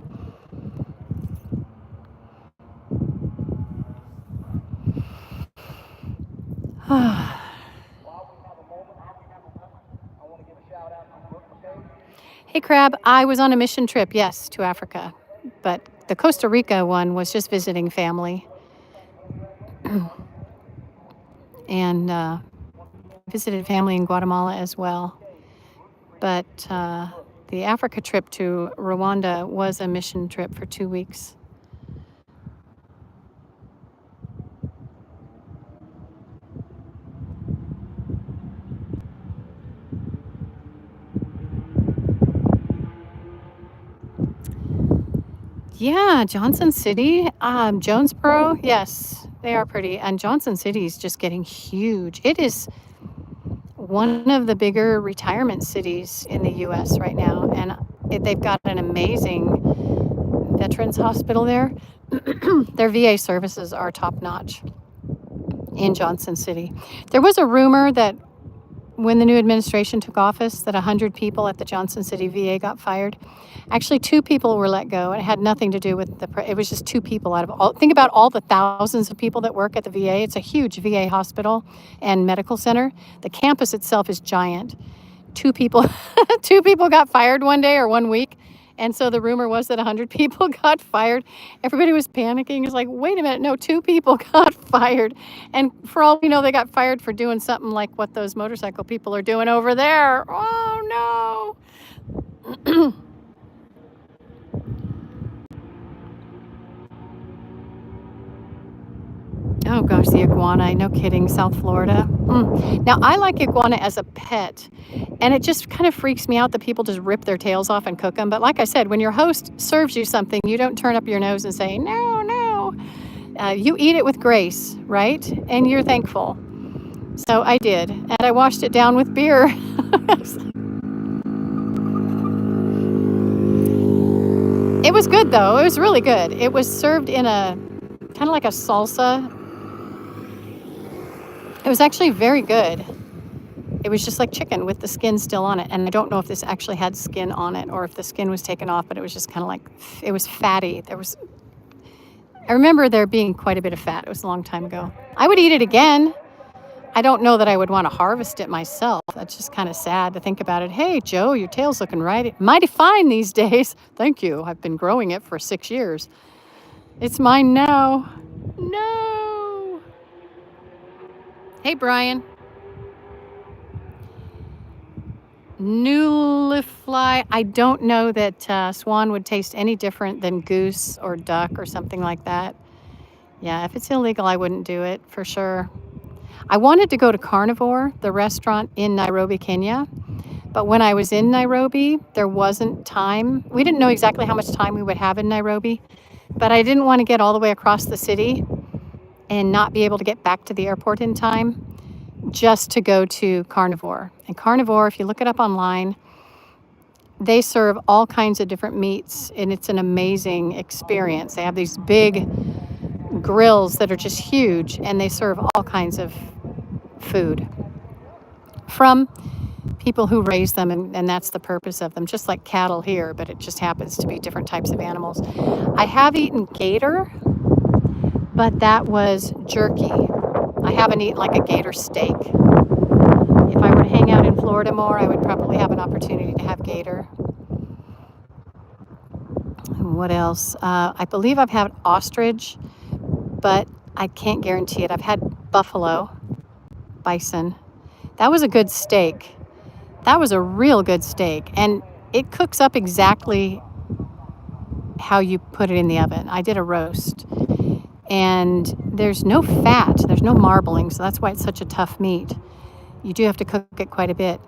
Hey, Crab, I was on a mission trip, yes, to Africa, but the Costa Rica one was just visiting family. And visited family in Guatemala as well. But the Africa trip to Rwanda was a mission trip for 2 weeks. Yeah, Johnson City, Jonesboro, yes, they are pretty. And Johnson City is just getting huge. It is one of the bigger retirement cities in the U.S. right now. And they've got an amazing veterans hospital there. Their VA services are top notch in Johnson City. There was a rumor that when the new administration took office that 100 people at the Johnson City VA got fired. Actually, 2 people were let go. It had nothing to do with it was just 2 people out of all. Think about all the thousands of people that work at the VA. It's a huge VA hospital and medical center. The campus itself is giant. 2 people, 2 people got fired one day or 1 week. And so the rumor was that 100 people got fired. Everybody was panicking. It's like, wait a minute, no, 2 people got fired. And for all we know, they got fired for doing something like what those motorcycle people are doing over there. Oh, no. Oh, gosh, the iguana. No kidding, South Florida. Now, I like iguana as a pet, and it just kind of freaks me out that people just rip their tails off and cook them. But like I said, when your host serves you something, you don't turn up your nose and say, no, no. You eat it with grace, right? And you're thankful. So I did, and I washed it down with beer. It was good, though. It was really good. It was served in a kind of like a salsa. It was actually very good. It was just like chicken with the skin still on it. And I don't know if this actually had skin on it or if the skin was taken off, but it was just kind of like, it was fatty. I remember there being quite a bit of fat. It was a long time ago. I would eat it again. I don't know that I would want to harvest it myself. That's just kind of sad to think about it. Hey, Joe, your tail's looking mighty fine these days. Thank you. I've been growing it for 6 years. It's mine now. No. Hey, Brian. Nulifly. I don't know that swan would taste any different than goose or duck or something like that. Yeah, if it's illegal, I wouldn't do it for sure. I wanted to go to Carnivore, the restaurant in Nairobi, Kenya. But when I was in Nairobi, there wasn't time. We didn't know exactly how much time we would have in Nairobi. But I didn't want to get all the way across the city and not be able to get back to the airport in time just to go to Carnivore. And Carnivore, if you look it up online, they serve all kinds of different meats, and it's an amazing experience. They have these big grills that are just huge, and they serve all kinds of food from people who raise them, and that's the purpose of them, just like cattle here, but it just happens to be different types of animals. I have eaten gator, but that was jerky. I haven't eaten like a gator steak. If I were to hang out in Florida more, I would probably have an opportunity to have gator. What else? I believe I've had ostrich, but I can't guarantee it. I've had buffalo, bison. That was a good steak. That was a real good steak. And it cooks up exactly how you put it in the oven. I did a roast. And there's no fat. There's no marbling. So that's why it's such a tough meat. You do have to cook it quite a bit.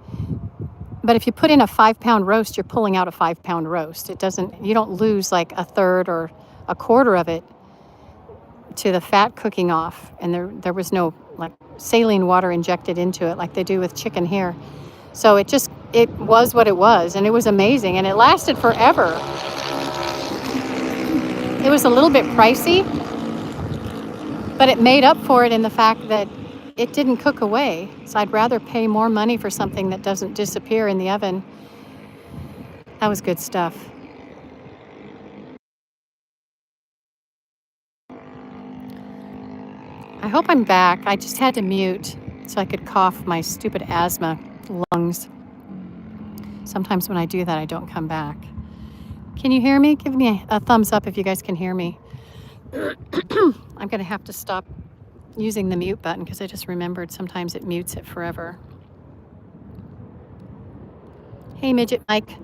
But if you put in a 5-pound roast, you're pulling out a 5-pound roast. You don't lose like a third or a quarter of it to the fat cooking off. And there was no like saline water injected into it like they do with chicken here. So it was what it was, and it was amazing, and it lasted forever. It was a little bit pricey, but it made up for it in the fact that it didn't cook away. So I'd rather pay more money for something that doesn't disappear in the oven. That was good stuff. I hope I'm back. I just had to mute so I could cough my stupid asthma lungs. Sometimes when I do that, I don't come back. Can you hear me? Give me a thumbs up if you guys can hear me. I'm going to have to stop using the mute button because I just remembered sometimes it mutes it forever. Hey, Midget Mike.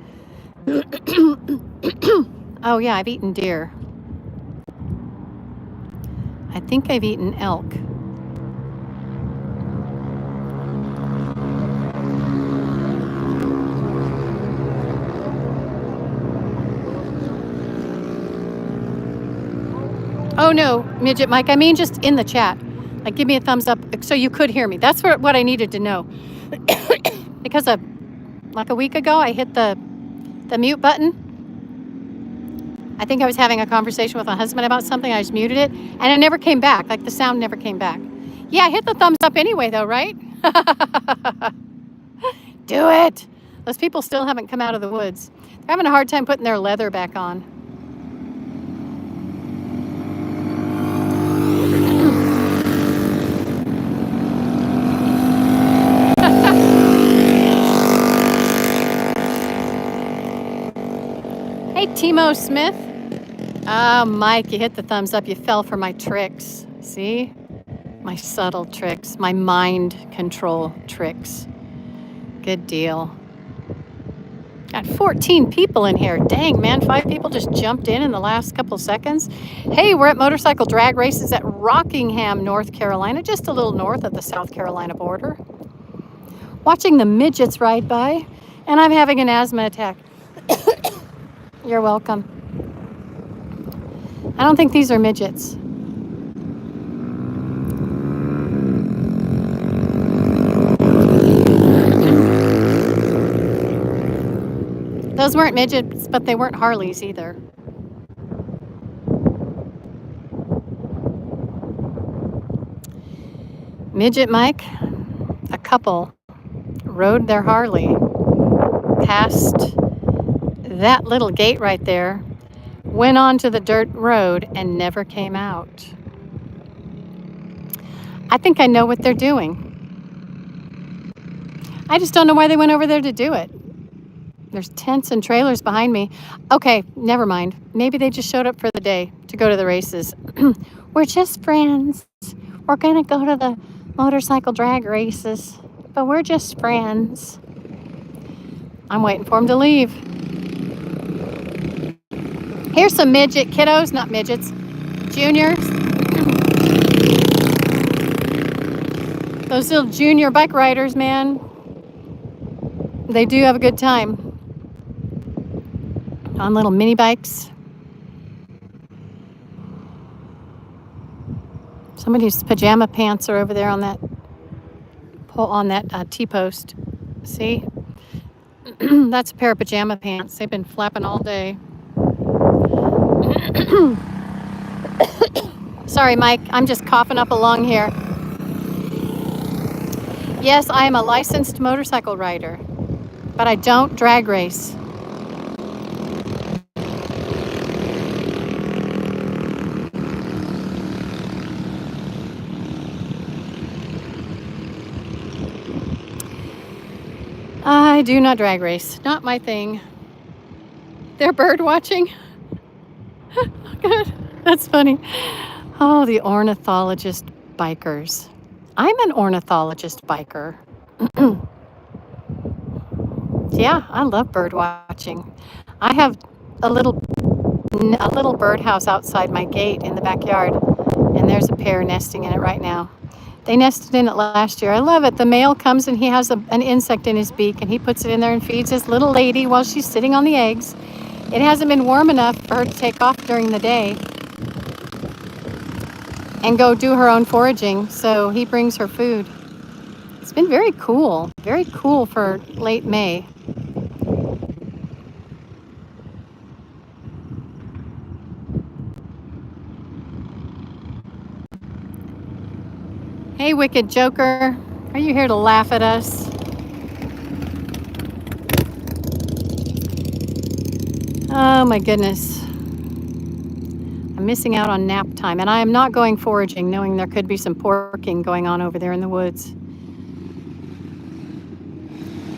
Oh, yeah, I've eaten deer. I think I've eaten elk. Oh, no, Midget Mike, I mean just in the chat. Like, give me a thumbs up so you could hear me. That's what I needed to know. Because like a week ago, I hit the mute button. I think I was having a conversation with my husband about something. I just muted it, and it never came back. Like, the sound never came back. Yeah, hit the thumbs up anyway, though, right? Do it. Those people still haven't come out of the woods. They're having a hard time putting their leather back on. Hey, Timo Smith. Mike, you hit the thumbs up. You fell for my tricks. See? My subtle tricks. My mind control tricks. Good deal. Got 14 people in here. Dang, man. 5 people just jumped in the last couple seconds. Hey, we're at motorcycle drag races at Rockingham, North Carolina, just a little north of the South Carolina border. Watching the midgets ride by, and I'm having an asthma attack. You're welcome. I don't think these are midgets. Those weren't midgets, but they weren't Harleys either. Midget Mike, a couple, rode their Harley past that little gate right there, went onto the dirt road, and never came out. I think I know what they're doing. I just don't know why they went over there to do it. There's tents and trailers behind me. Okay, never mind. Maybe they just showed up for the day to go to the races. We're just friends. We're going to go to the motorcycle drag races, but we're just friends. I'm waiting for them to leave. Here's some midget kiddos, not midgets, juniors. Those little junior bike riders, man, they do have a good time on little mini bikes. Somebody's pajama pants are over there on that pole, on that T-post. See? That's a pair of pajama pants. They've been flapping all day. Sorry, Mike. I'm just coughing up a lung here. Yes, I am a licensed motorcycle rider, but I don't drag race. I do not drag race. Not my thing. They're bird watching. good. That's funny. Oh, the ornithologist bikers. I'm an ornithologist biker. Yeah, I love bird watching. I have a little birdhouse outside my gate in the backyard, and there's a pair nesting in it right now. They nested in it last year. I love it. The male comes and he has an insect in his beak, and he puts it in there and feeds his little lady while she's sitting on the eggs. It hasn't been warm enough for her to take off during the day and go do her own foraging, so he brings her food. It's been very cool for late May. Hey, Wicked Joker, are you here to laugh at us? Oh my goodness. I'm missing out on nap time, and I am not going foraging, knowing there could be some porking going on over there in the woods.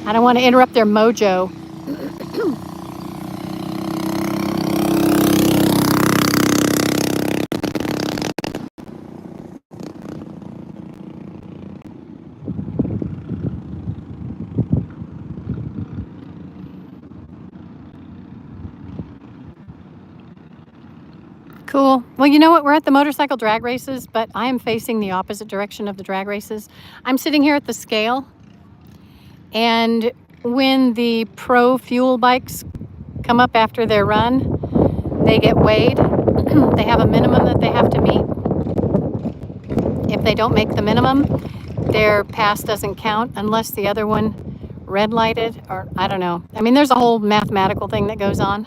I don't want to interrupt their mojo. Cool. Well, you know what? We're at the motorcycle drag races, but I am facing the opposite direction of the drag races. I'm sitting here at the scale, and when the pro fuel bikes come up after their run, they get weighed. They have a minimum that they have to meet. If they don't make the minimum, their pass doesn't count unless the other one red lighted, or I don't know. I mean, there's a whole mathematical thing that goes on.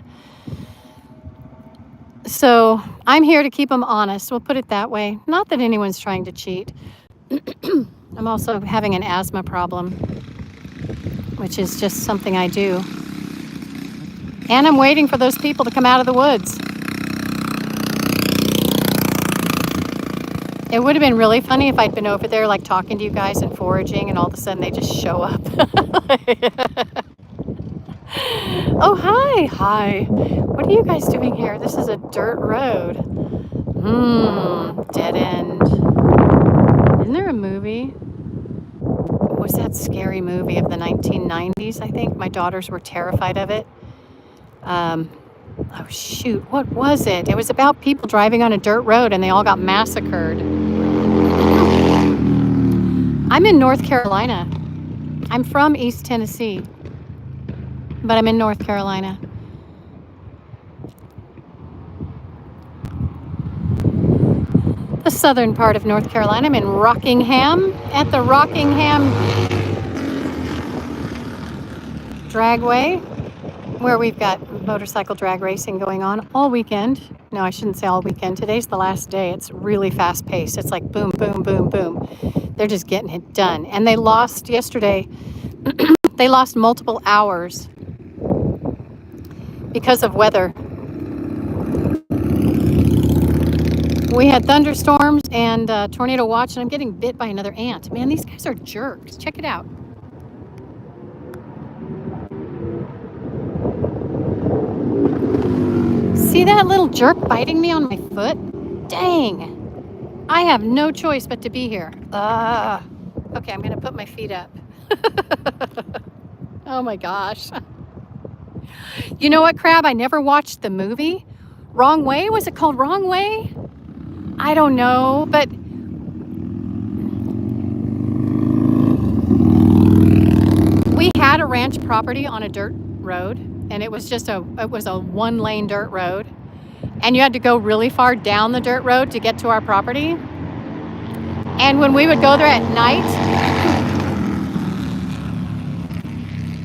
So I'm here to keep them honest. We'll put it that way. Not that anyone's trying to cheat. I'm also having an asthma problem, which is just something I do. And I'm waiting for those people to come out of the woods. It would have been really funny if I'd been over there like talking to you guys and foraging, and all of a sudden they just show up. Oh, hi. What are you guys doing here? This is a dirt road. Dead end. Isn't there a movie? What was that scary movie of the 1990s, I think? My daughters were terrified of it. Oh, shoot. What was it? It was about people driving on a dirt road and they all got massacred. I'm in North Carolina. I'm from East Tennessee, but I'm in North Carolina. The southern part of North Carolina. I'm in Rockingham, at the Rockingham Dragway, where we've got motorcycle drag racing going on all weekend. No, I shouldn't say all weekend. Today's the last day. It's really fast paced. It's like boom, boom, boom, boom. They're just getting it done. And they lost yesterday. They lost multiple hours because of weather. We had thunderstorms and tornado watch, and I'm getting bit by another ant. Man, these guys are jerks. Check it out. See that little jerk biting me on my foot? Dang. I have no choice but to be here. Okay, I'm going to put my feet up. Oh my gosh. You know what, Crab? I never watched the movie. Wrong Way? Was it called Wrong Way? I don't know, but we had a ranch property on a dirt road, and it was a one-lane dirt road, and you had to go really far down the dirt road to get to our property. And when we would go there at night,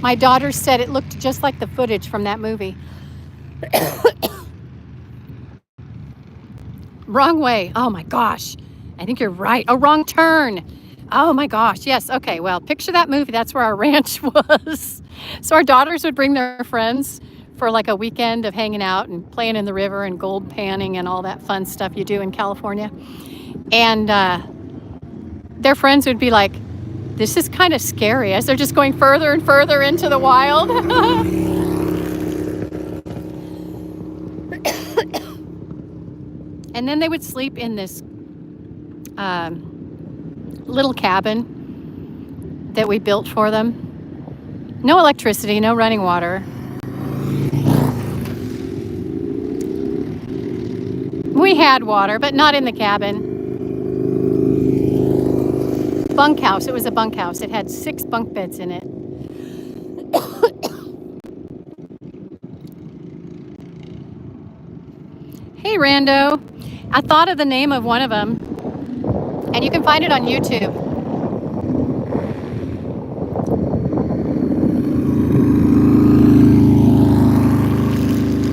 my daughter said it looked just like the footage from that movie. Wrong Way. Oh my gosh. I think you're right. Oh, Wrong Turn. Oh my gosh. Yes. Okay. Well, picture that movie. That's where our ranch was. So our daughters would bring their friends for like a weekend of hanging out and playing in the river and gold panning and all that fun stuff you do in California. And their friends would be like, this is kind of scary, as they're just going further and further into the wild. And then they would sleep in this little cabin that we built for them. No electricity, no running water. We had water, but not in the cabin. Bunkhouse. It was a bunkhouse. It had 6 bunk beds in it. Hey, Rando. I thought of the name of one of them, and you can find it on YouTube.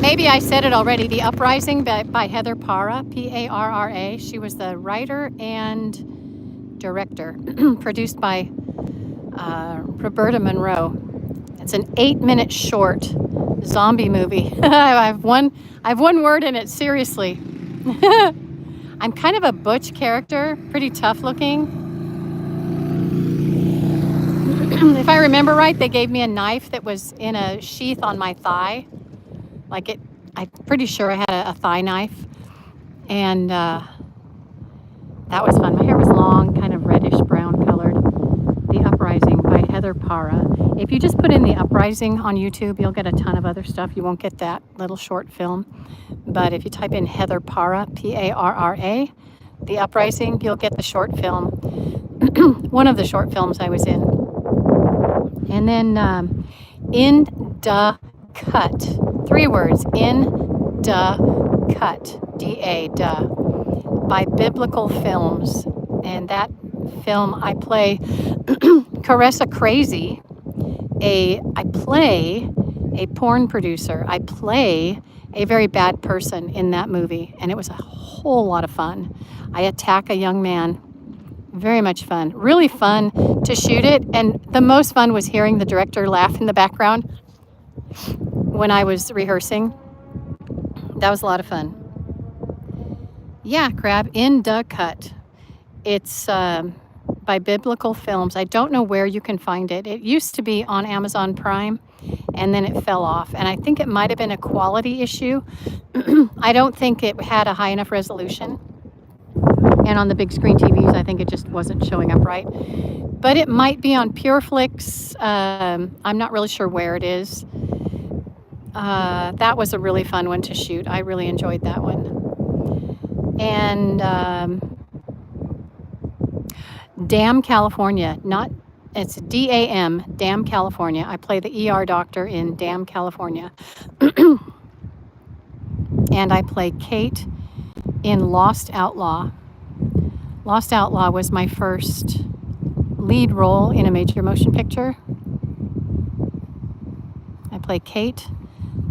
Maybe I said it already. The Uprising by Heather Parra, P-A-R-R-A. She was the writer and director, produced by Roberta Monroe. It's an 8-minute short zombie movie. I've one word in it, seriously. I'm kind of a butch character, pretty tough looking. If I remember right, they gave me a knife that was in a sheath on my thigh. I'm pretty sure I had a thigh knife. And that was fun. My hair was long, kind of reddish brown colored. The Uprising by Heather Parra. If you just put in The Uprising on YouTube, you'll get a ton of other stuff. You won't get that little short film. But if you type in Heather Parra, P-A-R-R-A, The Uprising, you'll get the short film. One of the short films I was in. And then In Da Cut. 3 words. In Da Cut. D-A, da. By Biblical Films. And that film, I play Caressa Crazy. I play a porn producer. I play a very bad person in that movie. And it was a whole lot of fun. I attack a young man. Very much fun. Really fun to shoot it. And the most fun was hearing the director laugh in the background when I was rehearsing. That was a lot of fun. Yeah, Crab, In Da Cut. It's by Biblical Films. I don't know where you can find it. It used to be on Amazon Prime, and then it fell off. And I think it might have been a quality issue. I don't think it had a high enough resolution. And on the big screen TVs, I think it just wasn't showing up right. But it might be on PureFlix. I'm not really sure where it is. That was a really fun one to shoot. I really enjoyed that one. And Dam, California. It's D-A-M, Dam, California. I play the ER doctor in Dam, California. And I play Kate in Lost Outlaw. Lost Outlaw was my first lead role in a major motion picture. I play Kate,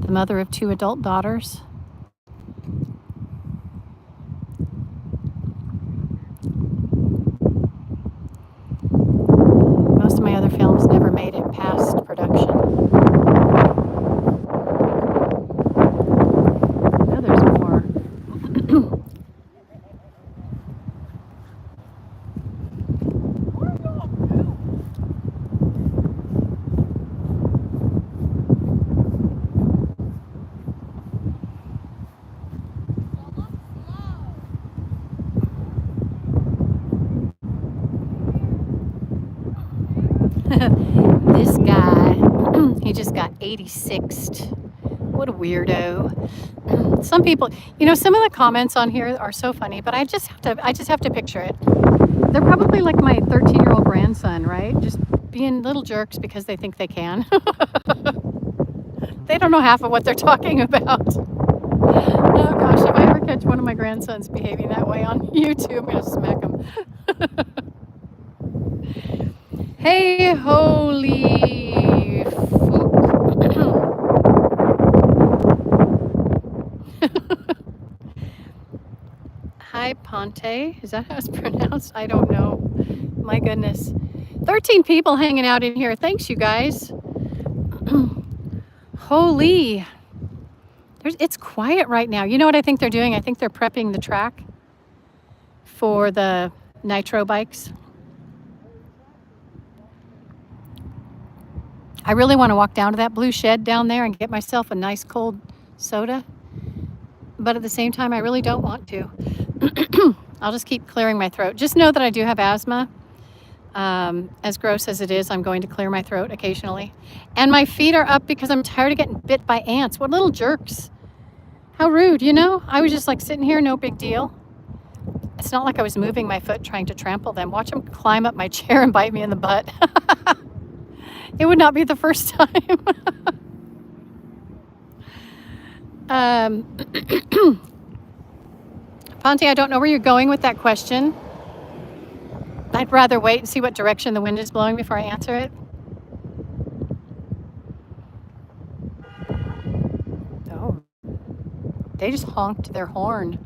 the mother of 2 adult daughters. Most of my other films never made it past production. Now there's more. This guy, he just got 86'd. What a weirdo. Some people, some of the comments on here are so funny, but I just have to picture it. They're probably like my 13-year-old grandson, right? Just being little jerks because they think they can. They don't know half of what they're talking about. Oh gosh, if I ever catch one of my grandsons behaving that way on YouTube, I'm gonna smack him. Hey, holy Hi, Ponte. Is that how it's pronounced? I don't know. My goodness. 13 people hanging out in here. Thanks, you guys. Holy. It's quiet right now. You know what I think they're doing? I think they're prepping the track for the nitro bikes. I really want to walk down to that blue shed down there and get myself a nice cold soda. but at the same time, I really don't want to. I'll just keep clearing my throat. Just know that I do have asthma. As gross as it is, I'm going to clear my throat occasionally. And my feet are up because I'm tired of getting bit by ants. What little jerks. How rude, you know? I was just like sitting here, no big deal. It's not like I was moving my foot trying to trample them. Watch them climb up my chair and bite me in the butt. It would not be the first time. Ponte, I don't know where you're going with that question. I'd rather wait and see what direction the wind is blowing before I answer it. Oh, they just honked their horn.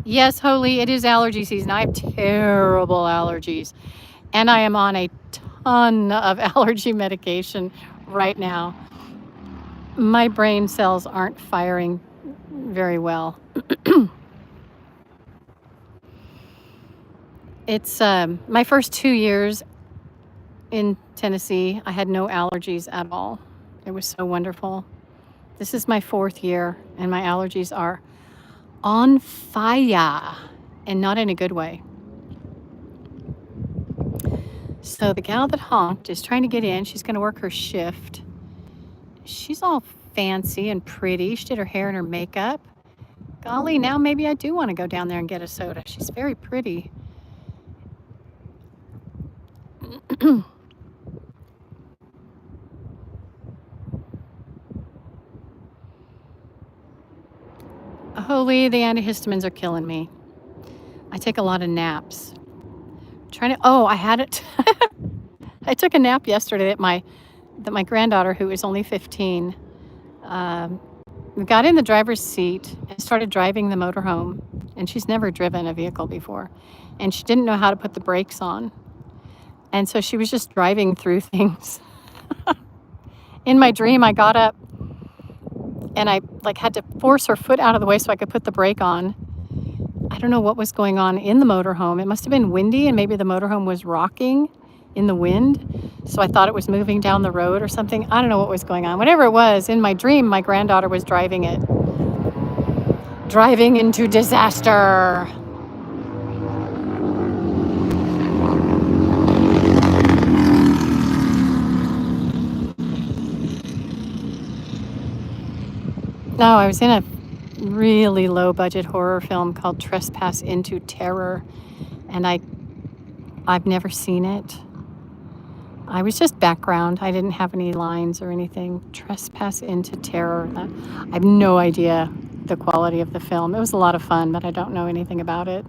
Yes, Holy, it is allergy season. I have terrible allergies. And I am on a ton of allergy medication right now. My brain cells aren't firing very well. It's my first 2 years in Tennessee, I had no allergies at all. It was so wonderful. This is my 4th year, and my allergies are on fire, and not in a good way. So the gal that honked is trying to get in. She's going to work her shift. She's all fancy and pretty. She did her hair and her makeup. Golly, now maybe I do want to go down there and get a soda. She's very pretty. Holy, the antihistamines are killing me. I take a lot of naps. I had it. I took a nap yesterday that my granddaughter, who is only 15, got in the driver's seat and started driving the motorhome. And she's never driven a vehicle before. And she didn't know how to put the brakes on. And so she was just driving through things. In my dream, I got up and I had to force her foot out of the way so I could put the brake on. I don't know what was going on in the motorhome. It must have been windy, and maybe the motorhome was rocking in the wind. So I thought it was moving down the road or something. I don't know what was going on. Whatever it was, in my dream, my granddaughter was driving it. Driving into disaster. No, I was in a really low budget horror film called Trespass into Terror, and I've never seen it. I was just background. I didn't have any lines or anything. Trespass into Terror. I have no idea the quality of the film. It was a lot of fun, but I don't know anything about it.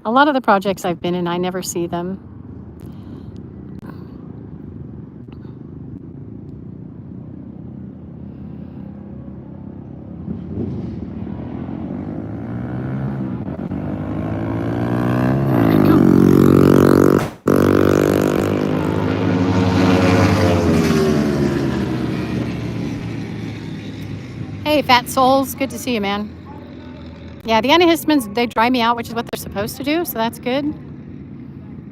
A lot of the projects I've been in, I never see them. Hey, fat souls. Good to see you, man. Yeah, the antihistamines, they dry me out, which is what they're supposed to do, so that's good.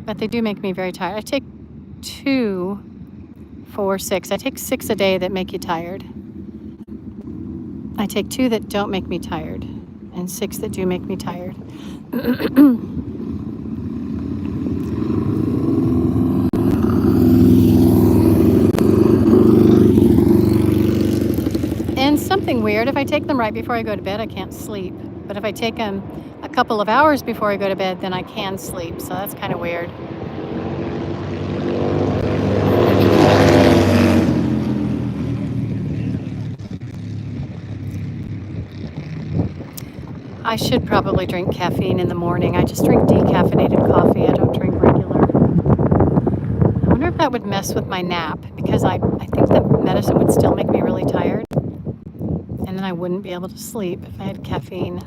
But they do make me very tired. I take 2, 4, 6. I take 6 a day that make you tired. I take 2 that don't make me tired, and 6 that do make me tired. And something weird, if I take them right before I go to bed, I can't sleep. But if I take them a couple of hours before I go to bed, then I can sleep. So that's kind of weird. I should probably drink caffeine in the morning. I just drink decaffeinated coffee. I don't drink regular. I wonder if that would mess with my nap, because I think the medicine would still make me really tired. And then I wouldn't be able to sleep if I had caffeine.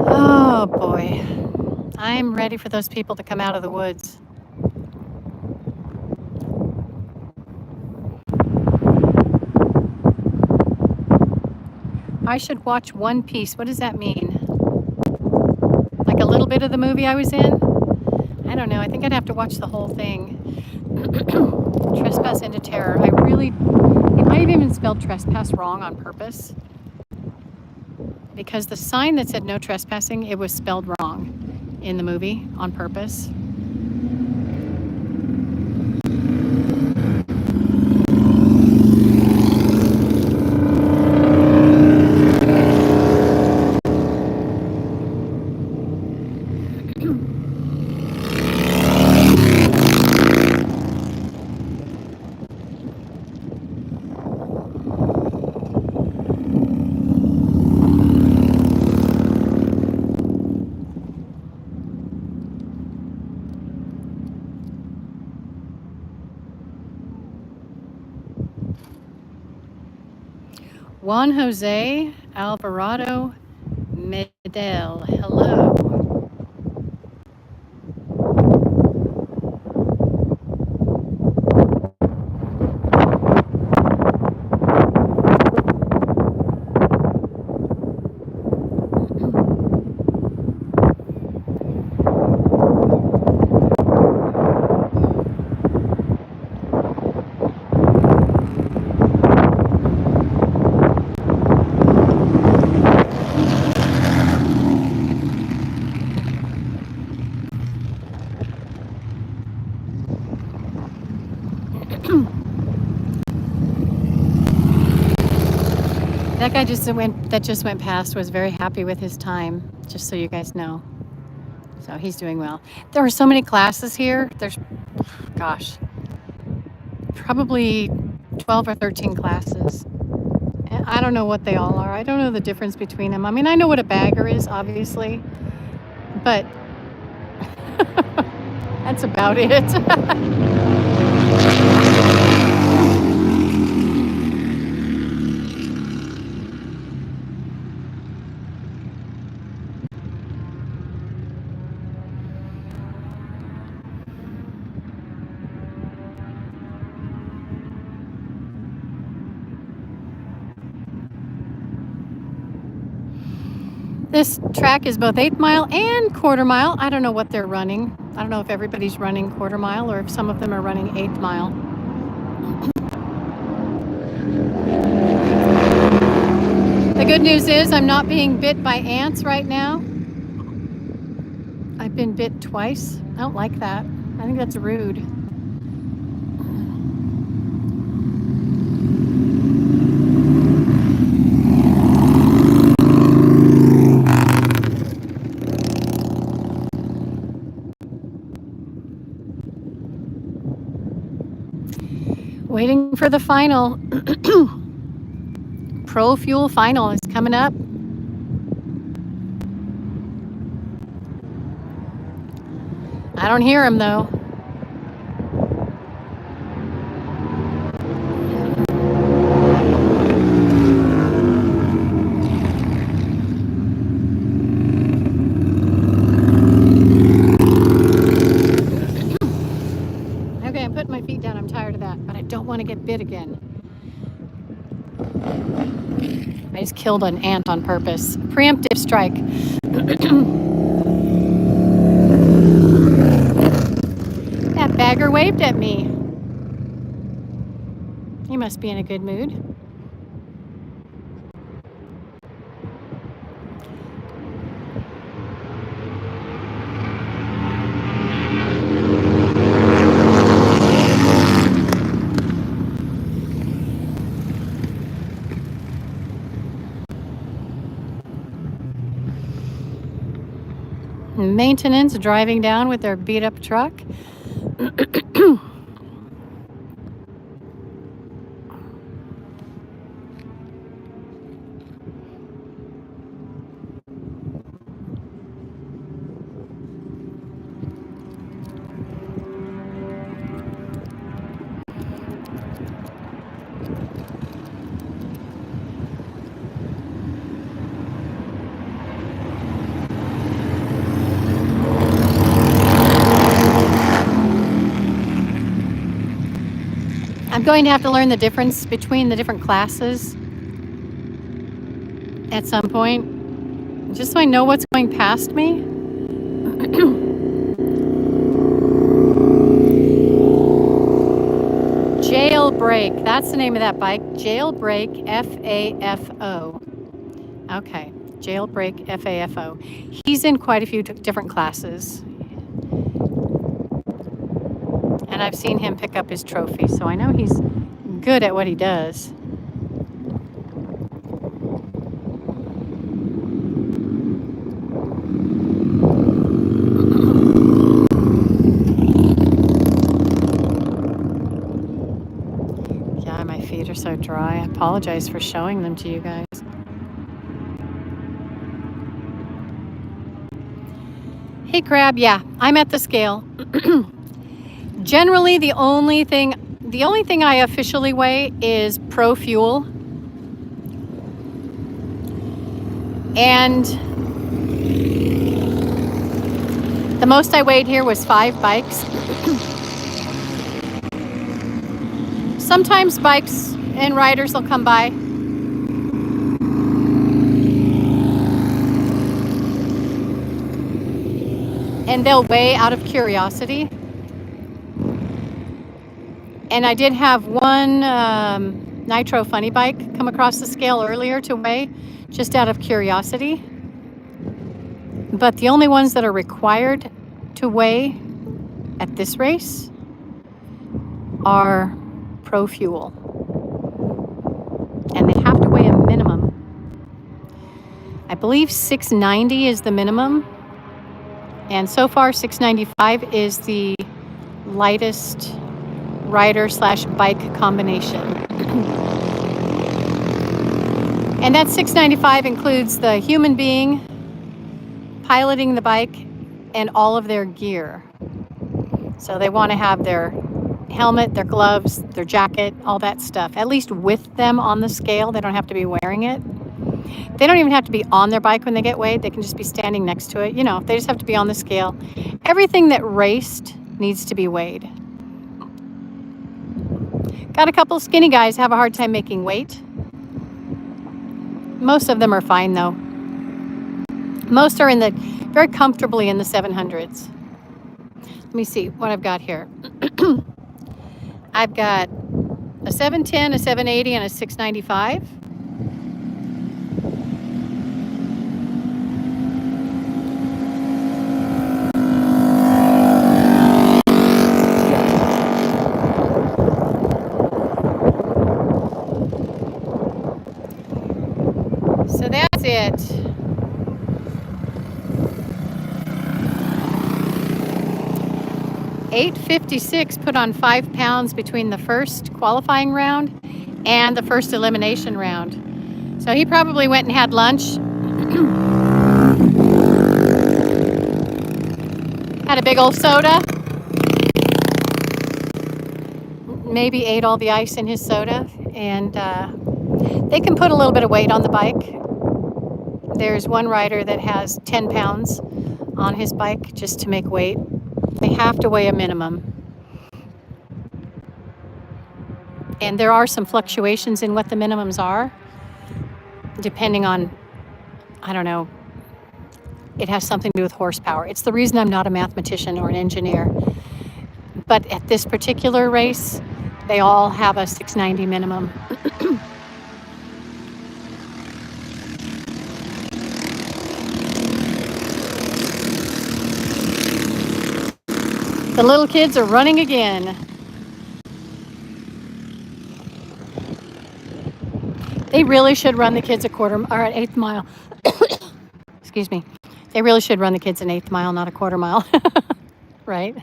Oh boy. I'm ready for those people to come out of the woods. I should watch One Piece. What does that mean? Like a little bit of the movie I was in? I don't know. I think I'd have to watch the whole thing. Trespass into terror. I really, it might have even spelled trespass wrong on purpose. Because the sign that said no trespassing, it was spelled wrong in the movie on purpose. Juan Jose Alvarado Medel. Hello. That guy just went past was very happy with his time, just so you guys know. So he's doing well. There are so many classes here. There's, gosh, probably 12 or 13 classes. And I don't know what they all are. I don't know the difference between them. I mean, I know what a bagger is, obviously, but that's about it. This track is both 8th mile and quarter mile. I don't know what they're running. I don't know if everybody's running quarter mile or if some of them are running 8th mile. The good news is I'm not being bit by ants right now. I've been bit twice. I don't like that. I think that's rude. Waiting for the final. Pro Fuel final is coming up. I don't hear him though. Okay, I'm putting my feet down. I'm tired of that, but I don't want to get bit again. I just killed an ant on purpose. Preemptive strike. That bagger waved at me. He must be in a good mood. Maintenance driving down with their beat up truck. I'm going to have to learn the difference between the different classes at some point, just so I know what's going past me. Jailbreak. That's the name of that bike. Jailbreak FAFO. Okay. Jailbreak FAFO. He's in quite a few different classes. And I've seen him pick up his trophy, so I know he's good at what he does. Yeah, my feet are so dry. I apologize for showing them to you guys. Hey, Crab. Yeah, I'm at the scale. Generally, the only thing I officially weigh is Pro Fuel. And the most I weighed here was 5 bikes. Sometimes bikes and riders will come by. And they'll weigh out of curiosity. And I did have one Nitro Funny bike come across the scale earlier to weigh, just out of curiosity. But the only ones that are required to weigh at this race are Pro Fuel. And they have to weigh a minimum. I believe 690 is the minimum. And so far, 695 is the lightest rider/bike combination. And that 695 includes the human being piloting the bike and all of their gear. So they want to have their helmet, their gloves, their jacket, all that stuff, at least with them on the scale. They don't have to be wearing it. They don't even have to be on their bike when they get weighed. They can just be standing next to it. You know, they just have to be on the scale. Everything that raced needs to be weighed. Got a couple skinny guys have a hard time making weight. Most of them are fine though. Most are very comfortably in the 700s. Let me see what I've got here. I've got a 710, a 780, and a 695. So that's it. $856 put on 5 pounds between the first qualifying round and the first elimination round. So he probably went and had lunch. Had a big old soda. Maybe ate all the ice in his soda. And they can put a little bit of weight on the bike. There's one rider that has 10 pounds on his bike just to make weight. They have to weigh a minimum. And there are some fluctuations in what the minimums are, depending on, I don't know, it has something to do with horsepower. It's the reason I'm not a mathematician or an engineer. But at this particular race, they all have a 690 minimum. The little kids are running again. They really should run the kids an eighth mile. Excuse me. They really should run the kids an eighth mile, not a quarter mile. Right?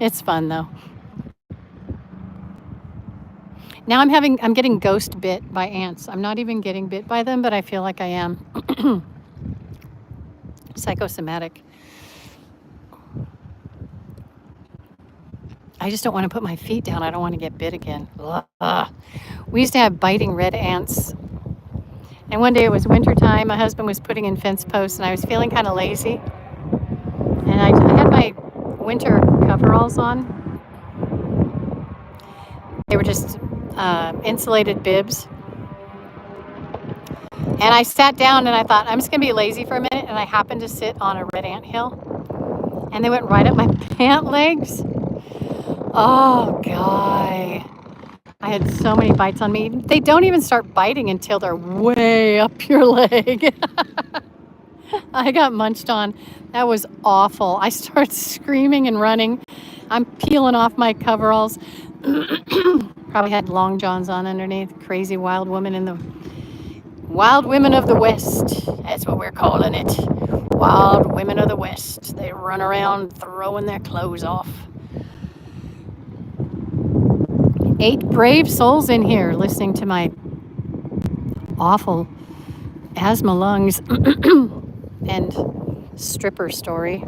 It's fun though. Now I'm getting ghost bit by ants. I'm not even getting bit by them, but I feel like I am. Psychosomatic. I just don't want to put my feet down. I don't want to get bit again. Ugh. We used to have biting red ants. And one day it was wintertime. My husband was putting in fence posts, and I was feeling kind of lazy. And I had my winter coveralls on. They were just insulated bibs. And I sat down and I thought, I'm just going to be lazy for a minute. And I happened to sit on a red ant hill. And they went right up my pant legs. Oh, guy. I had so many bites on me. They don't even start biting until they're way up your leg. I got munched on. That was awful. I started screaming and running. I'm peeling off my coveralls. Probably had long johns on underneath. Crazy wild woman in the Wild Women of the West. That's what we're calling it. Wild Women of the West. They run around throwing their clothes off. 8 brave souls in here listening to my awful asthma lungs and stripper story.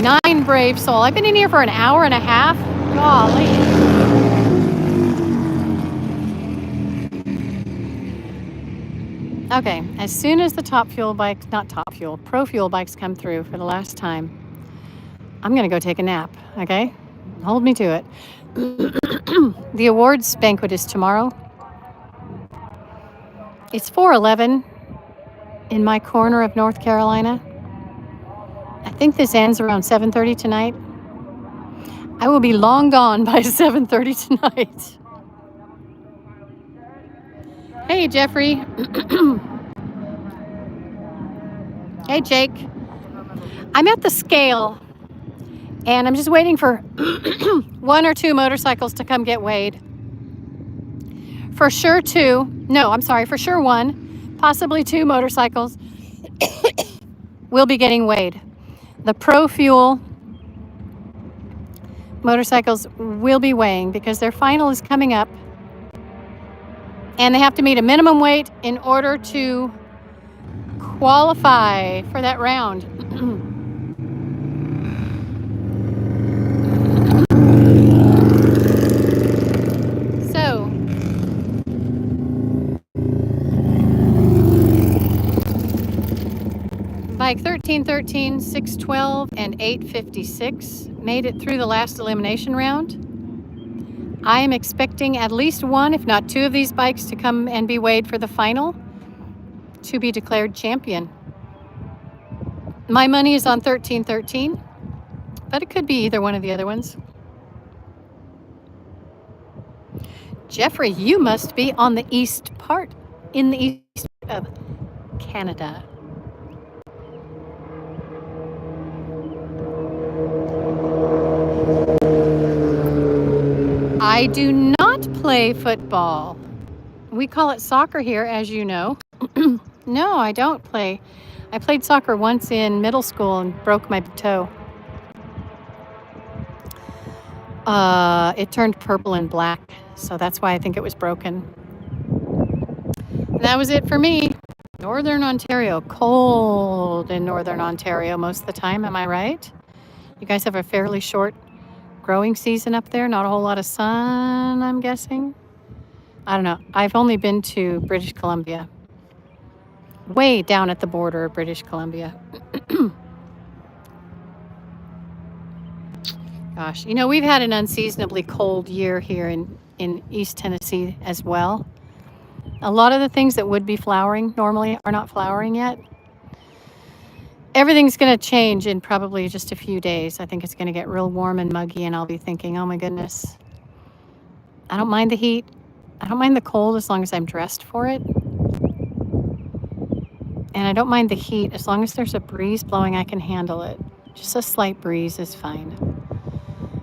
Nine brave soul. I've been in here for an hour and a half. Golly. Okay, as soon as the Pro Fuel bikes come through for the last time, I'm gonna go take a nap, okay? Hold me to it. The awards banquet is tomorrow. It's 4:11 in my corner of North Carolina. I think this ends around 7:30 tonight. I will be long gone by 7:30 tonight. Hey, Jeffrey. Hey, Jake. I'm at the scale, and I'm just waiting for 1 or 2 motorcycles to come get weighed. For sure 2. No, I'm sorry. For sure 1, possibly 2 motorcycles will be getting weighed. The Pro Fuel motorcycles will be weighing because their final is coming up, and they have to meet a minimum weight in order to qualify for that round. So, bike 1313, 612, and 856 made it through the last elimination round. I am expecting at least 1, if not 2 of these bikes to come and be weighed for the final to be declared champion. My money is on 1313, but it could be either one of the other ones. Jeffrey, you must be in the east part of Canada. I do not play football. We call it soccer here, as you know. No, I don't play. I played soccer once in middle school and broke my toe. It turned purple and black, so that's why I think it was broken. And that was it for me. Northern Ontario, cold in Northern Ontario most of the time, am I right? You guys have a fairly short growing season up there, not a whole lot of sun, I'm guessing. I don't know. I've only been to British Columbia, way down at the border of British Columbia. Gosh, we've had an unseasonably cold year here in East Tennessee as well. A lot of the things that would be flowering normally are not flowering yet. Everything's going to change in probably just a few days. I think it's going to get real warm and muggy, and I'll be thinking, oh my goodness. I don't mind the heat. I don't mind the cold as long as I'm dressed for it. And I don't mind the heat as long as there's a breeze blowing, I can handle it. Just a slight breeze is fine.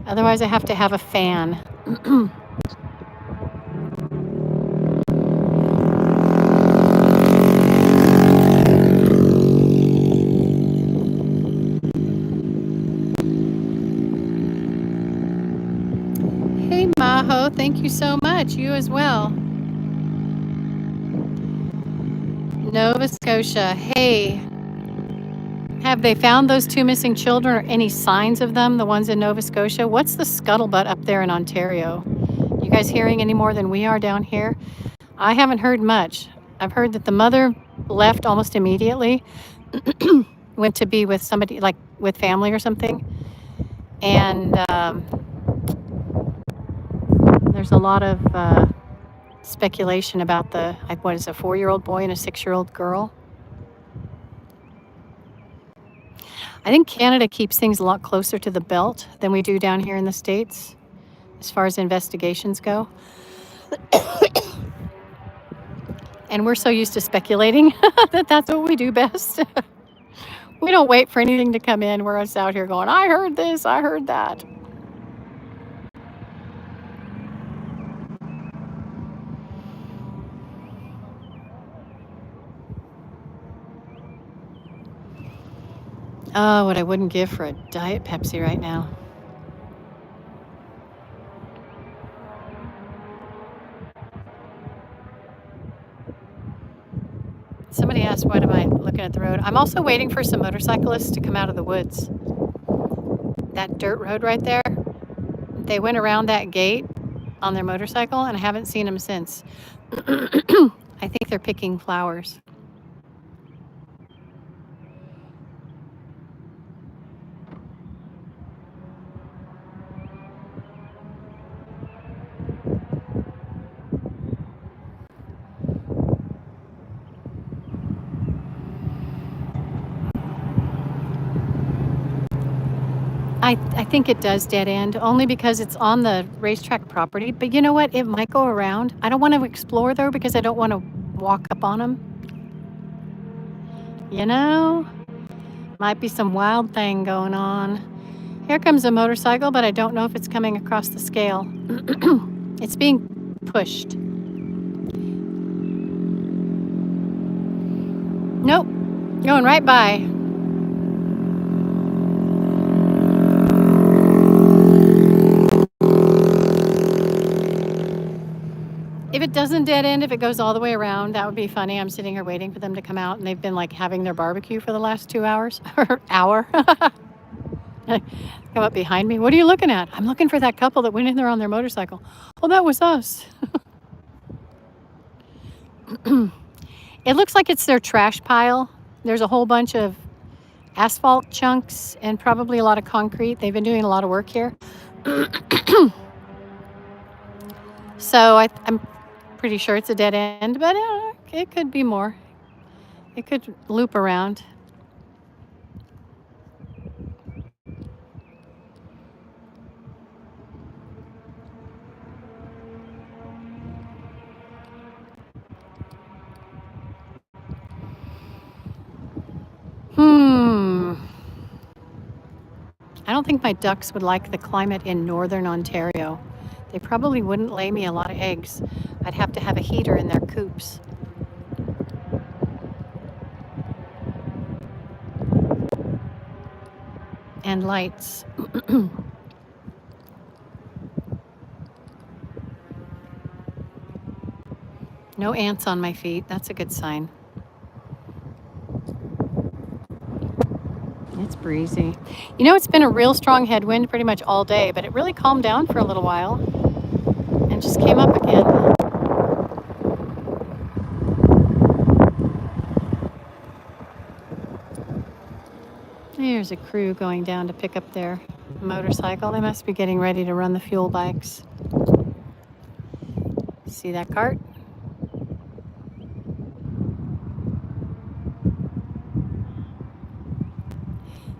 Otherwise, I have to have a fan. Hey, Maho, thank you so much. You as well. Nova Scotia. Hey, have they found those 2 missing children or any signs of them, the ones in Nova Scotia? What's the scuttlebutt up there in Ontario? You guys hearing any more than we are down here? I haven't heard much. I've heard that the mother left almost immediately, went to be with somebody, like with family or something. And There's a lot of speculation about the, like, what is a 4-year-old boy and a 6-year-old girl. I think Canada keeps things a lot closer to the belt than we do down here in the States as far as investigations go. And we're so used to speculating that that's what we do best. We don't wait for anything to come in. We're us out here going, I heard this, I heard that. Oh, what I wouldn't give for a Diet Pepsi right now. Somebody asked, what am I looking at the road? I'm also waiting for some motorcyclists to come out of the woods. That dirt road right there, they went around that gate on their motorcycle, and I haven't seen them since. I think they're picking flowers. I think it does dead end, only because it's on the racetrack property. But you know what? It might go around. I don't want to explore, though, because I don't want to walk up on them. You know? Might be some wild thing going on. Here comes a motorcycle, but I don't know if it's coming across the scale. It's being pushed. Nope. Going right by. If it doesn't dead end, if it goes all the way around, that would be funny. I'm sitting here waiting for them to come out, and they've been like having their barbecue for the last 2 hours or hour. Come up behind me. What are you looking at? I'm looking for that couple that went in there on their motorcycle. Oh, that was us. It looks like it's their trash pile. There's a whole bunch of asphalt chunks and probably a lot of concrete. They've been doing a lot of work here. So I'm pretty sure it's a dead end, but it could be more. It could loop around. I don't think my ducks would like the climate in northern Ontario. They probably wouldn't lay me a lot of eggs. I'd have to have a heater in their coops. And lights. No ants on my feet. That's a good sign. It's breezy. You know, it's been a real strong headwind pretty much all day, but it really calmed down for a little while and just came up again. There's a crew going down to pick up their motorcycle. They must be getting ready to run the fuel bikes. See that cart?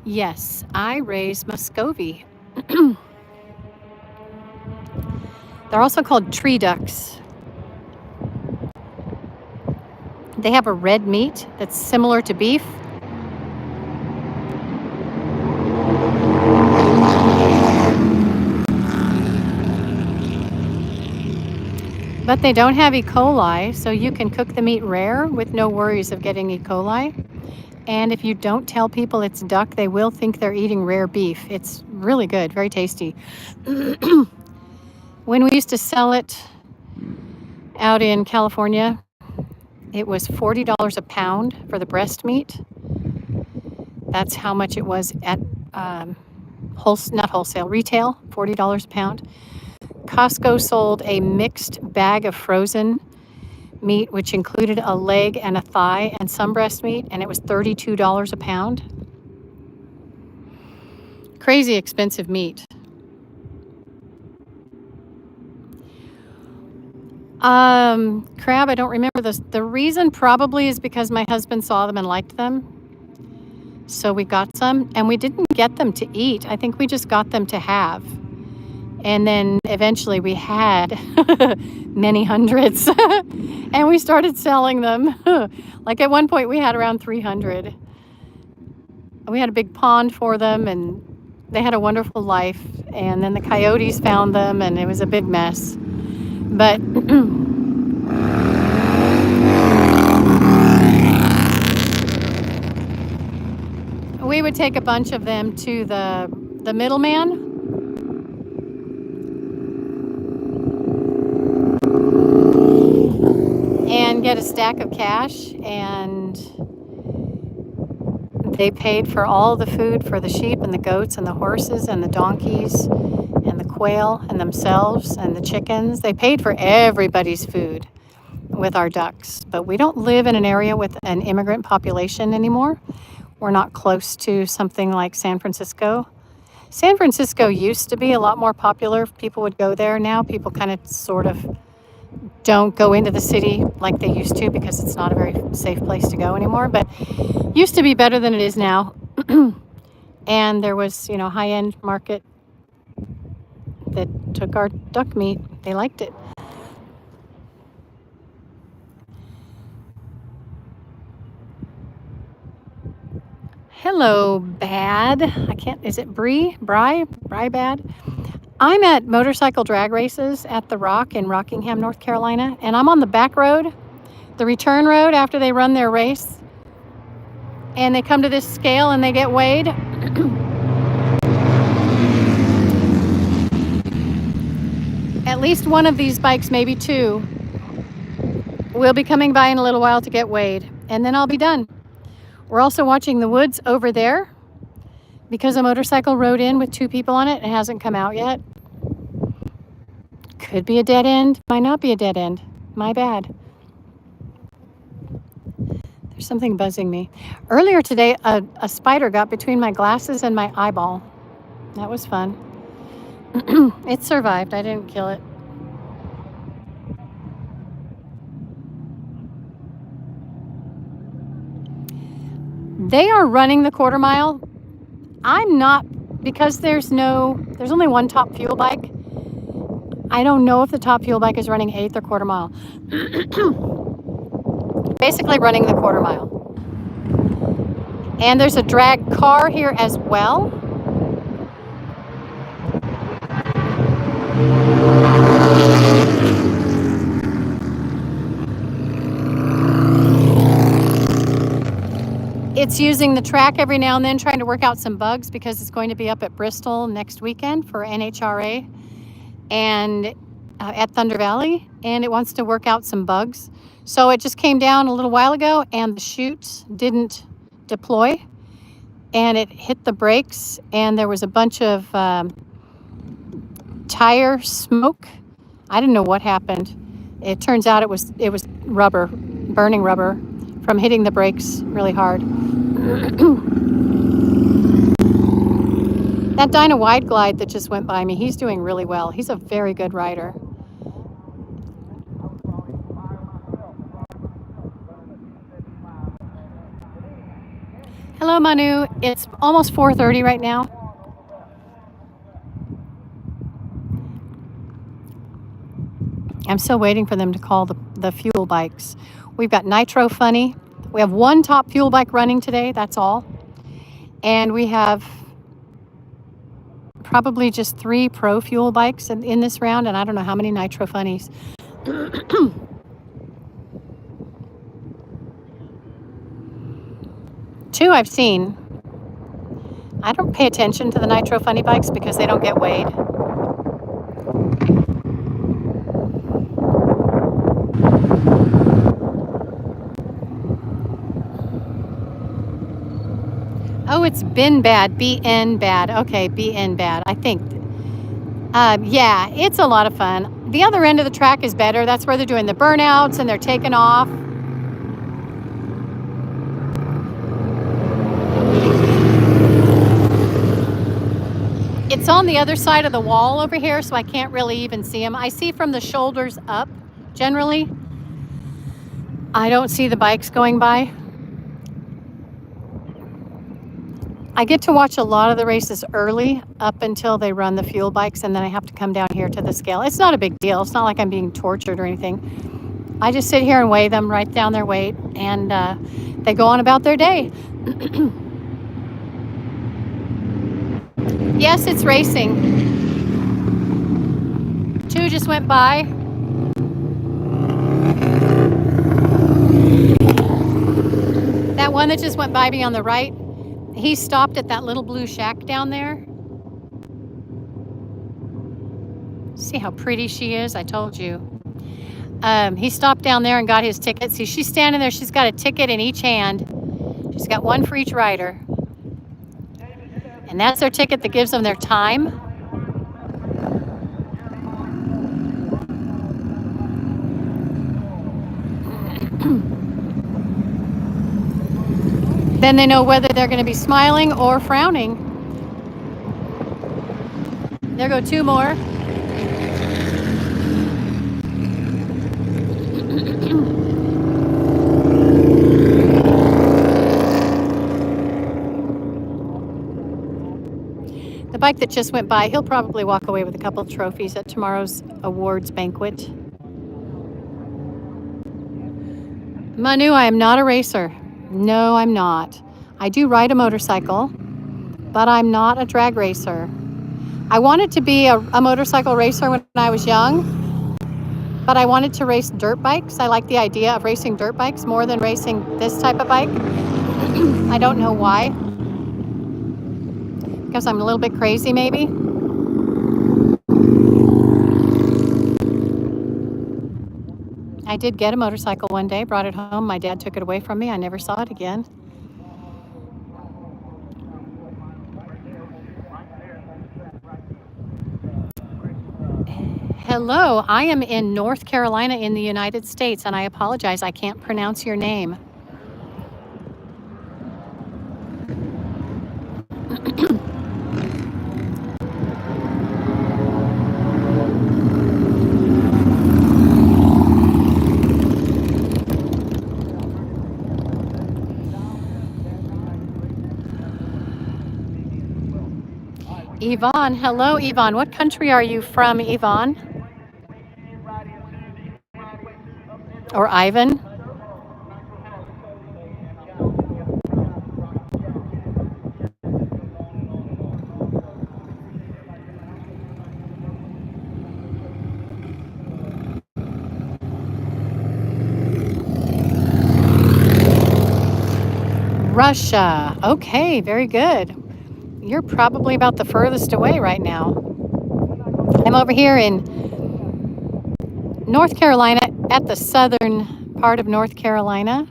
Yes, I raise Muscovy. They're also called tree ducks. They have a red meat that's similar to beef. But they don't have E. coli, so you can cook the meat rare with no worries of getting E. coli. And if you don't tell people it's duck, they will think they're eating rare beef. It's really good, very tasty. When we used to sell it out in California, it was $40 a pound for the breast meat. That's how much it was at not wholesale, retail, $40 a pound. Costco sold a mixed bag of frozen meat, which included a leg and a thigh and some breast meat, and it was $32 a pound. Crazy expensive meat. Crab, I don't remember this. The reason probably is because my husband saw them and liked them. So we got some, and we didn't get them to eat. I think we just got them to have. And then eventually we had many hundreds and we started selling them. Like at one point we had around 300. We had a big pond for them and they had a wonderful life. And then the coyotes found them and it was a big mess. But we would take a bunch of them to the middleman. And get a stack of cash, and they paid for all the food for the sheep and the goats and the horses and the donkeys and the quail and themselves and the chickens. They paid for everybody's food with our ducks. But we don't live in an area with an immigrant population anymore. We're not close to something like San Francisco. San Francisco used to be a lot more popular. People would go there. Now people kind of sort of don't go into the city like they used to because it's not a very safe place to go anymore, but used to be better than it is now. And there was, high-end market that took our duck meat. They liked it. Hello, Bad. Is it Bri Bad? I'm at motorcycle drag races at the Rock in Rockingham, North Carolina, and I'm on the back road, the return road after they run their race. And they come to this scale and they get weighed. At least one of these bikes, maybe two, will be coming by in a little while to get weighed, and then I'll be done. We're also watching the woods over there because a motorcycle rode in with two people on it and hasn't come out yet. Could be a dead end, might not be a dead end. My bad. There's something buzzing me. Earlier today, a spider got between my glasses and my eyeball. That was fun. It survived. I didn't kill it. They are running the quarter mile. I'm not, because there's only one top fuel bike. I don't know if the top fuel bike is running 1/8 or quarter mile. Basically running the quarter mile. And there's a drag car here as well. It's using the track every now and then, trying to work out some bugs because it's going to be up at Bristol next weekend for NHRA and at Thunder Valley, and it wants to work out some bugs. So it just came down a little while ago and the chutes didn't deploy and it hit the brakes and there was a bunch of tire smoke. I didn't know what happened. It turns out it was rubber, burning rubber from hitting the brakes really hard. That Dyna Wide Glide that just went by me, he's doing really well. He's a very good rider. Hello, Manu. It's almost 4:30 right now. I'm still waiting for them to call the fuel bikes. We've got Nitro Funny. We have one top fuel bike running today, that's all. And we have probably just 3 pro fuel bikes in this round, and I don't know how many Nitro Funnies. 2 I've seen. I don't pay attention to the Nitro Funny bikes because they don't get weighed. Oh, it's Bin Bad, BN Bad. Okay, BN Bad, I think. Yeah, it's a lot of fun. The other end of the track is better. That's where they're doing the burnouts and they're taking off. It's on the other side of the wall over here, so I can't really even see them. I see from the shoulders up Generally, I don't see the bikes going by. I get to watch a lot of the races early up until they run the fuel bikes, and then I have to come down here to the scale. It's not a big deal. It's not like I'm being tortured or anything. I just sit here and weigh them, write down their weight, and they go on about their day. Yes, it's racing. 2 just went by. That one that just went by me on the right, he stopped at that little blue shack down there. See how pretty she is? I told you. He stopped down there and got his ticket. See, she's standing there. She's got a ticket in each hand. She's got one for each rider. And that's their ticket that gives them their time. Then they know whether they're going to be smiling or frowning. There go 2 more. The bike that just went by, he'll probably walk away with a couple of trophies at tomorrow's awards banquet. Manu, I am not a racer. No, I'm not. I do ride a motorcycle, but I'm not a drag racer. I wanted to be a motorcycle racer when I was young, but I wanted to race dirt bikes. I like the idea of racing dirt bikes more than racing this type of bike. I don't know why. Because I'm a little bit crazy, maybe. I did get a motorcycle one day, brought it home. My dad took it away from me. I never saw it again. Hello, I am in North Carolina in the United States, and I apologize, I can't pronounce your name. Yvonne, hello, Yvonne. What country are you from, Yvonne? Or Ivan? Russia. Okay, very good. You're probably about the furthest away right now. I'm over here in North Carolina, at the southern part of North Carolina.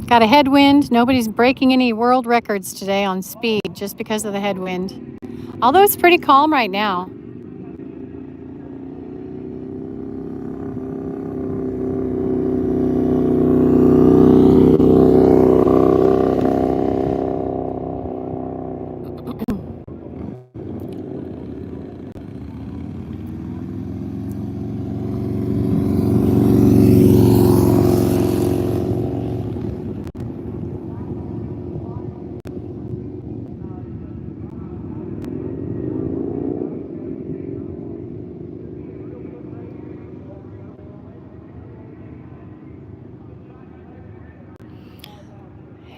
Got a headwind. Nobody's breaking any world records today on speed just because of the headwind. Although it's pretty calm right now.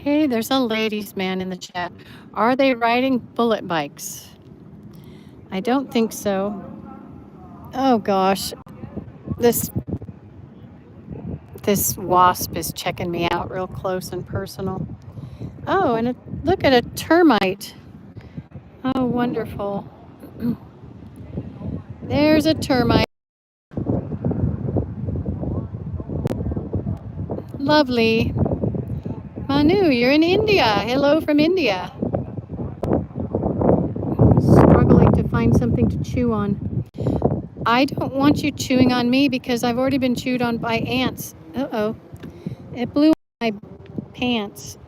Hey, there's a ladies' man in the chat. Are they riding bullet bikes? I don't think so. Oh gosh, this wasp is checking me out real close and personal. Oh, and look at a termite. Oh, wonderful. There's a termite. Lovely. Manu, you're in India. Hello from India. Struggling to find something to chew on. I don't want you chewing on me because I've already been chewed on by ants. Uh-oh. It blew my pants.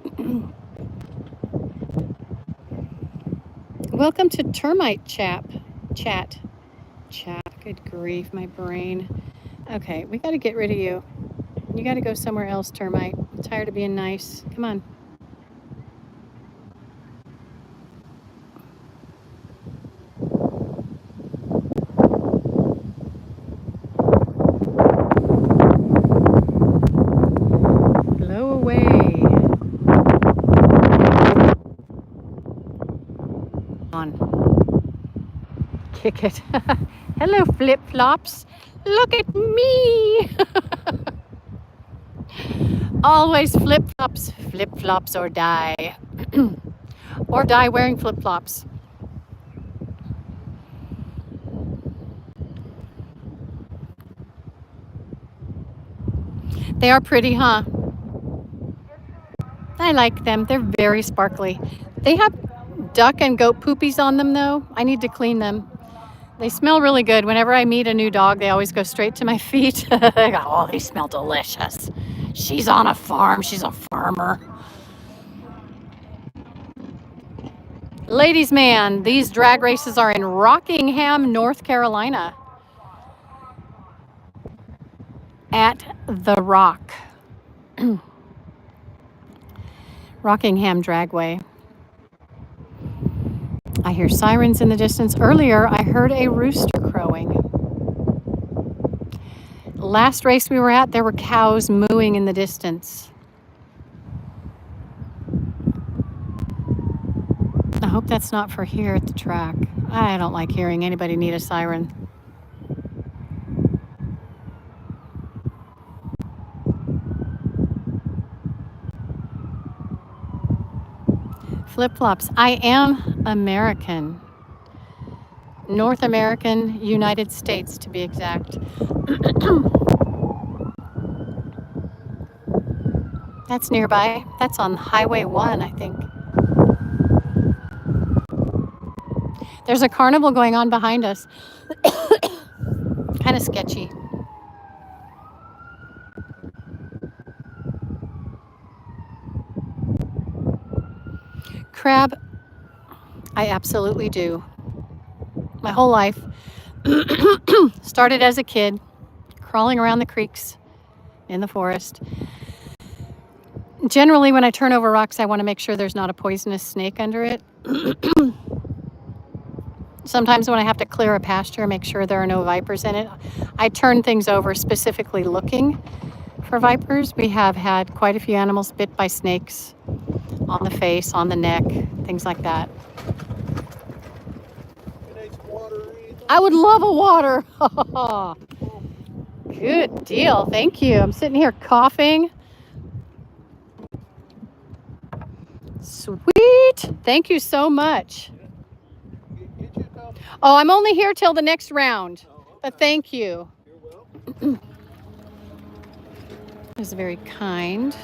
Welcome to Termite Chat. Good grief, my brain. Okay, we got to get rid of you. You got to go somewhere else, Termite. I'm tired of being nice. Come on. Blow away. On. Kick it. Hello, flip-flops. Look at me. Always flip-flops. Flip-flops or die. Or die wearing flip-flops. They are pretty, huh? I like them. They're very sparkly. They have duck and goat poopies on them, though. I need to clean them. They smell really good. Whenever I meet a new dog, they always go straight to my feet. They go, oh, they smell delicious. She's on a farm. She's a farmer. Ladies, man, these drag races are in Rockingham, North Carolina. At The Rock. Rockingham Dragway. I hear sirens in the distance. Earlier, I heard a rooster crowing. Last race we were at, there were cows mooing in the distance. I hope that's not for here at the track. I don't like hearing anybody need a siren. Flip-flops. I am American. North American, United States to be exact. That's nearby. That's on Highway 1, I think. There's a carnival going on behind us. Kind of sketchy. Crab, I absolutely do. My whole life. Started as a kid, crawling around the creeks in the forest. Generally, when I turn over rocks, I want to make sure there's not a poisonous snake under it. Sometimes when I have to clear a pasture, make sure there are no vipers in it, I turn things over specifically looking for vipers. We have had quite a few animals bit by snakes on the face, on the neck, things like that. I would love a water. Good deal. Thank you. I'm sitting here coughing. Sweet. Thank you so much. Oh, I'm only here till the next round, but thank you. It was very kind.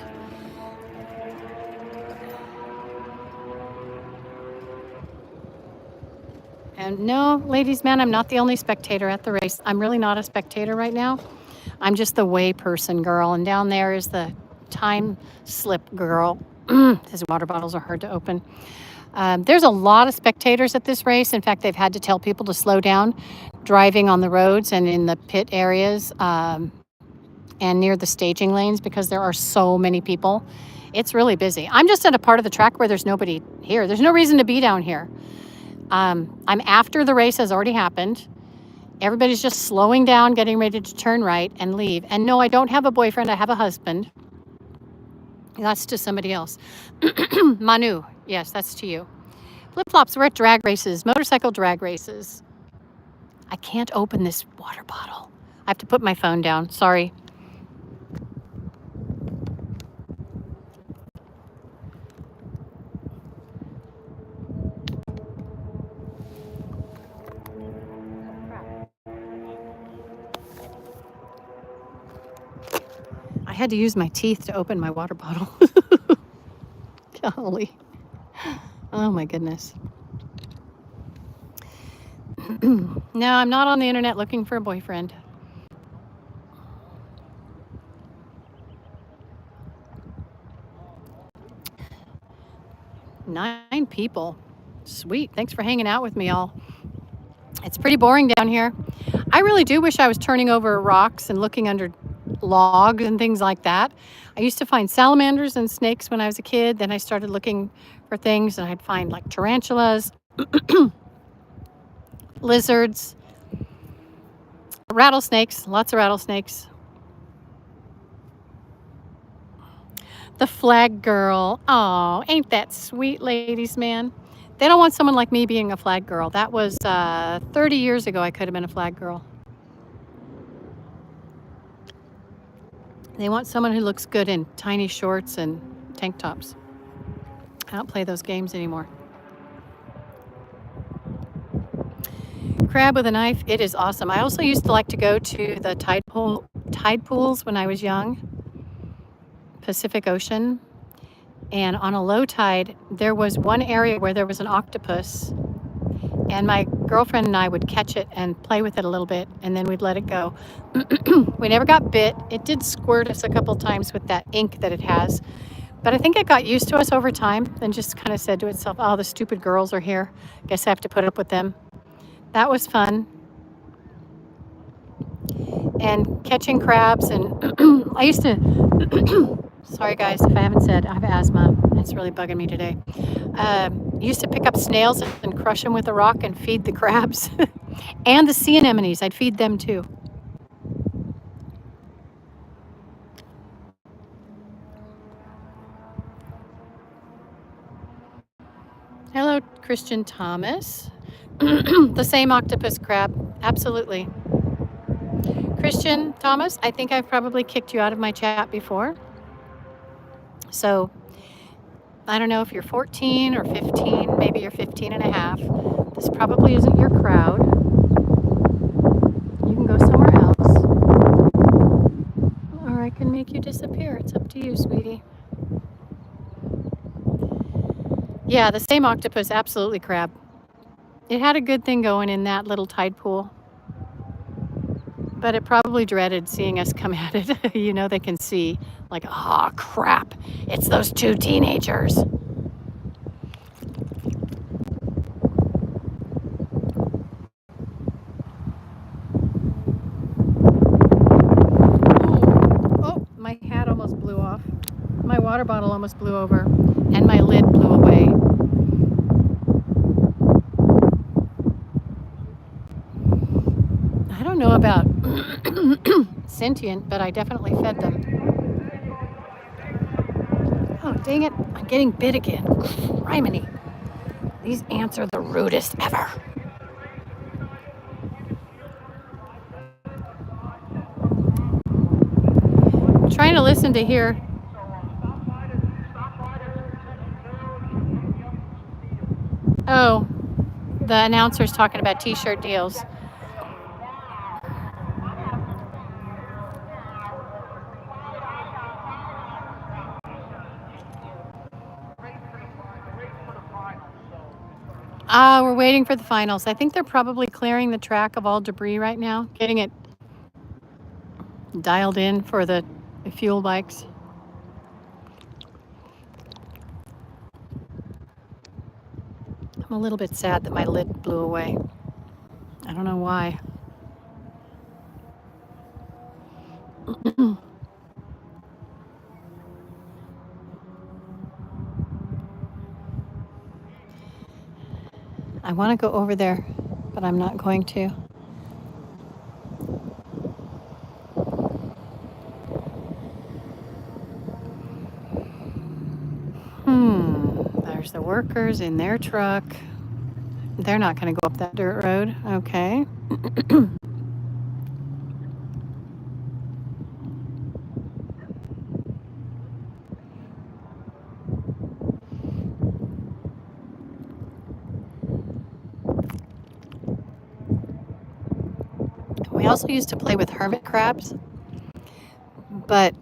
And no, ladies, man, I'm not the only spectator at the race. I'm really not a spectator right now. I'm just the weigh person girl. And down there is the time slip girl. These water bottles are hard to open. There's a lot of spectators at this race. In fact, they've had to tell people to slow down driving on the roads and in the pit areas and near the staging lanes because there are so many people. It's really busy. I'm just at a part of the track where there's nobody here. There's no reason to be down here. I'm after the race has already happened. Everybody's just slowing down, getting ready to turn right and leave. And no, I don't have a boyfriend. I have a husband. That's to somebody else. Manu, yes, that's to you. Flip-flops, we're at drag races, motorcycle drag races. I can't open this water bottle. I have to put my phone down. Sorry. I had to use my teeth to open my water bottle. Golly. Oh my goodness. No, I'm not on the internet looking for a boyfriend. Nine people. Sweet. Thanks for hanging out with me all. It's pretty boring down here. I really do wish I was turning over rocks and looking under logs and things like that. I used to find salamanders and snakes when I was a kid. Then I started looking for things and I'd find like tarantulas, lizards, rattlesnakes, lots of rattlesnakes. The flag girl. Oh, ain't that sweet, ladies, man? They don't want someone like me being a flag girl. That was 30 years ago. I could have been a flag girl. They want someone who looks good in tiny shorts and tank tops. I don't play those games anymore. Crab with a knife, it is awesome. I also used to like to go to the tide pools when I was young, Pacific Ocean. And on a low tide, there was one area where there was an octopus. And my girlfriend and I would catch it and play with it a little bit, and then we'd let it go. We never got bit. It did squirt us a couple times with that ink that it has. But I think it got used to us over time and just kind of said to itself, oh, the stupid girls are here. Guess I have to put up with them. That was fun. And catching crabs. And I used to, sorry guys, if I haven't said, I have asthma. It's really bugging me today. Used to pick up snails and crush them with a rock and feed the crabs. And the sea anemones, I'd feed them too. Hello, Christian Thomas. The same octopus crab, absolutely. Christian Thomas, I think I've probably kicked you out of my chat before. So I don't know if you're 14 or 15, maybe you're 15 and a half. This probably isn't your crowd. You can go somewhere else. Or I can make you disappear. It's up to you, sweetie. Yeah, the same octopus, absolutely crab. It had a good thing going in that little tide pool. But it probably dreaded seeing us come at it. You know, they can see, like, oh, crap. It's those two teenagers. Oh, my hat almost blew off. My water bottle almost blew over. And my lid blew away. I don't know about sentient, but I definitely fed them. Oh, dang it. I'm getting bit again. Criminy. These ants are the rudest ever. I'm trying to listen to hear. Oh, the announcer's talking about t-shirt deals. We're waiting for the finals. I think they're probably clearing the track of all debris right now, getting it dialed in for the fuel bikes. I'm a little bit sad that my lid blew away. I don't know why. I want to go over there, but I'm not going to. There's the workers in their truck. They're not going to go up that dirt road. Okay. We also used to play with hermit crabs, but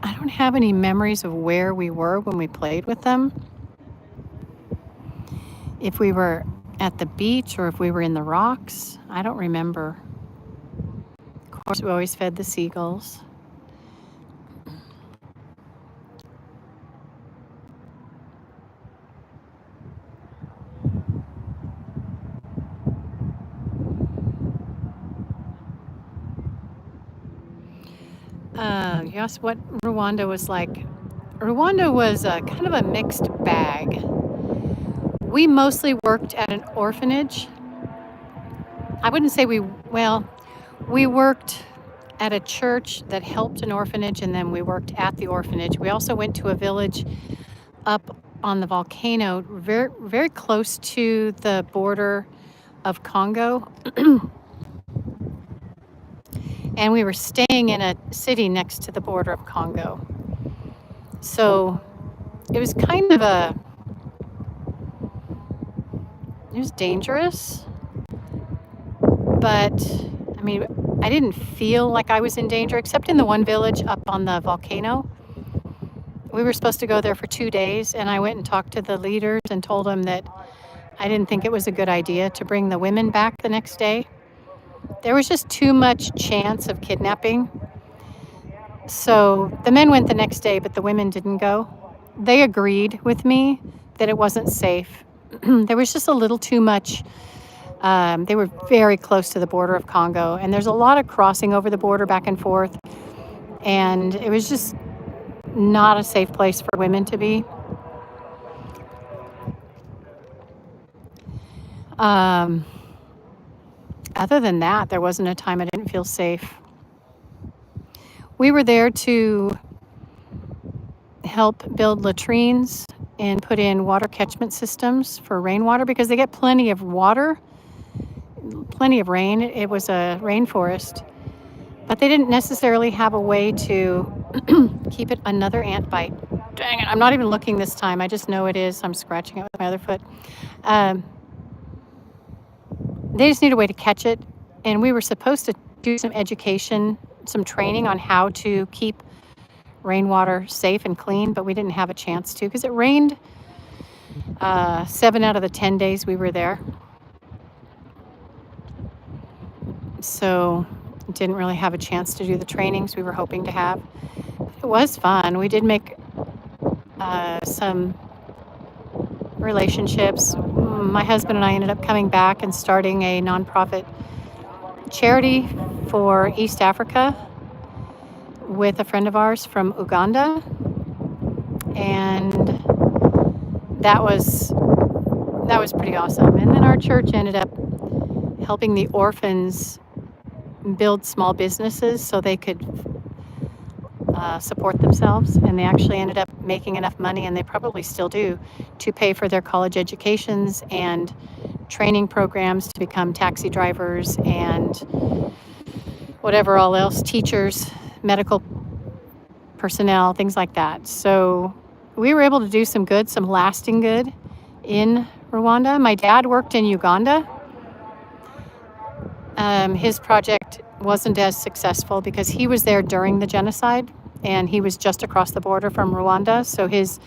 I don't have any memories of where we were when we played with them. If we were at the beach or if we were in the rocks, I don't remember. Of course, we always fed the seagulls. You asked what Rwanda was like. Rwanda was a kind of a mixed bag. We mostly worked at an orphanage. I wouldn't say we worked at a church that helped an orphanage, and then we worked at the orphanage. We also went to a village up on the volcano, very, very close to the border of Congo. And we were staying in a city next to the border of Congo. So it was kind of it was dangerous, but I mean, I didn't feel like I was in danger, except in the one village up on the volcano. We were supposed to go there for 2 days, and I went and talked to the leaders and told them that I didn't think it was a good idea to bring the women back the next day. There was just too much chance of kidnapping. So the men went the next day, but the women didn't go. They agreed with me that it wasn't safe. There was just a little too much. They were very close to the border of Congo, and there's a lot of crossing over the border back and forth. And it was just not a safe place for women to be. Other than that, there wasn't a time I didn't feel safe. We were there to help build latrines and put in water catchment systems for rainwater because they get plenty of water, plenty of rain. It was a rainforest, but they didn't necessarily have a way to keep it. Another ant bite. Dang it, I'm not even looking this time. I just know it is. I'm scratching it with my other foot. They just need a way to catch it. And we were supposed to do some education, some training on how to keep rainwater safe and clean, but we didn't have a chance to because it rained 7 out of the 10 days we were there. So didn't really have a chance to do the trainings we were hoping to have. It was fun. We did make some relationships. My husband and I ended up coming back and starting a nonprofit charity for East Africa with a friend of ours from Uganda. And that was pretty awesome. And then our church ended up helping the orphans build small businesses so they could support themselves, and they actually ended up making enough money, and they probably still do, to pay for their college educations and training programs to become taxi drivers and whatever all else, teachers, medical personnel, things like that. So we were able to do some good, some lasting good in Rwanda. My dad worked in Uganda. His project wasn't as successful because he was there during the genocide, and he was just across the border from Rwanda. So his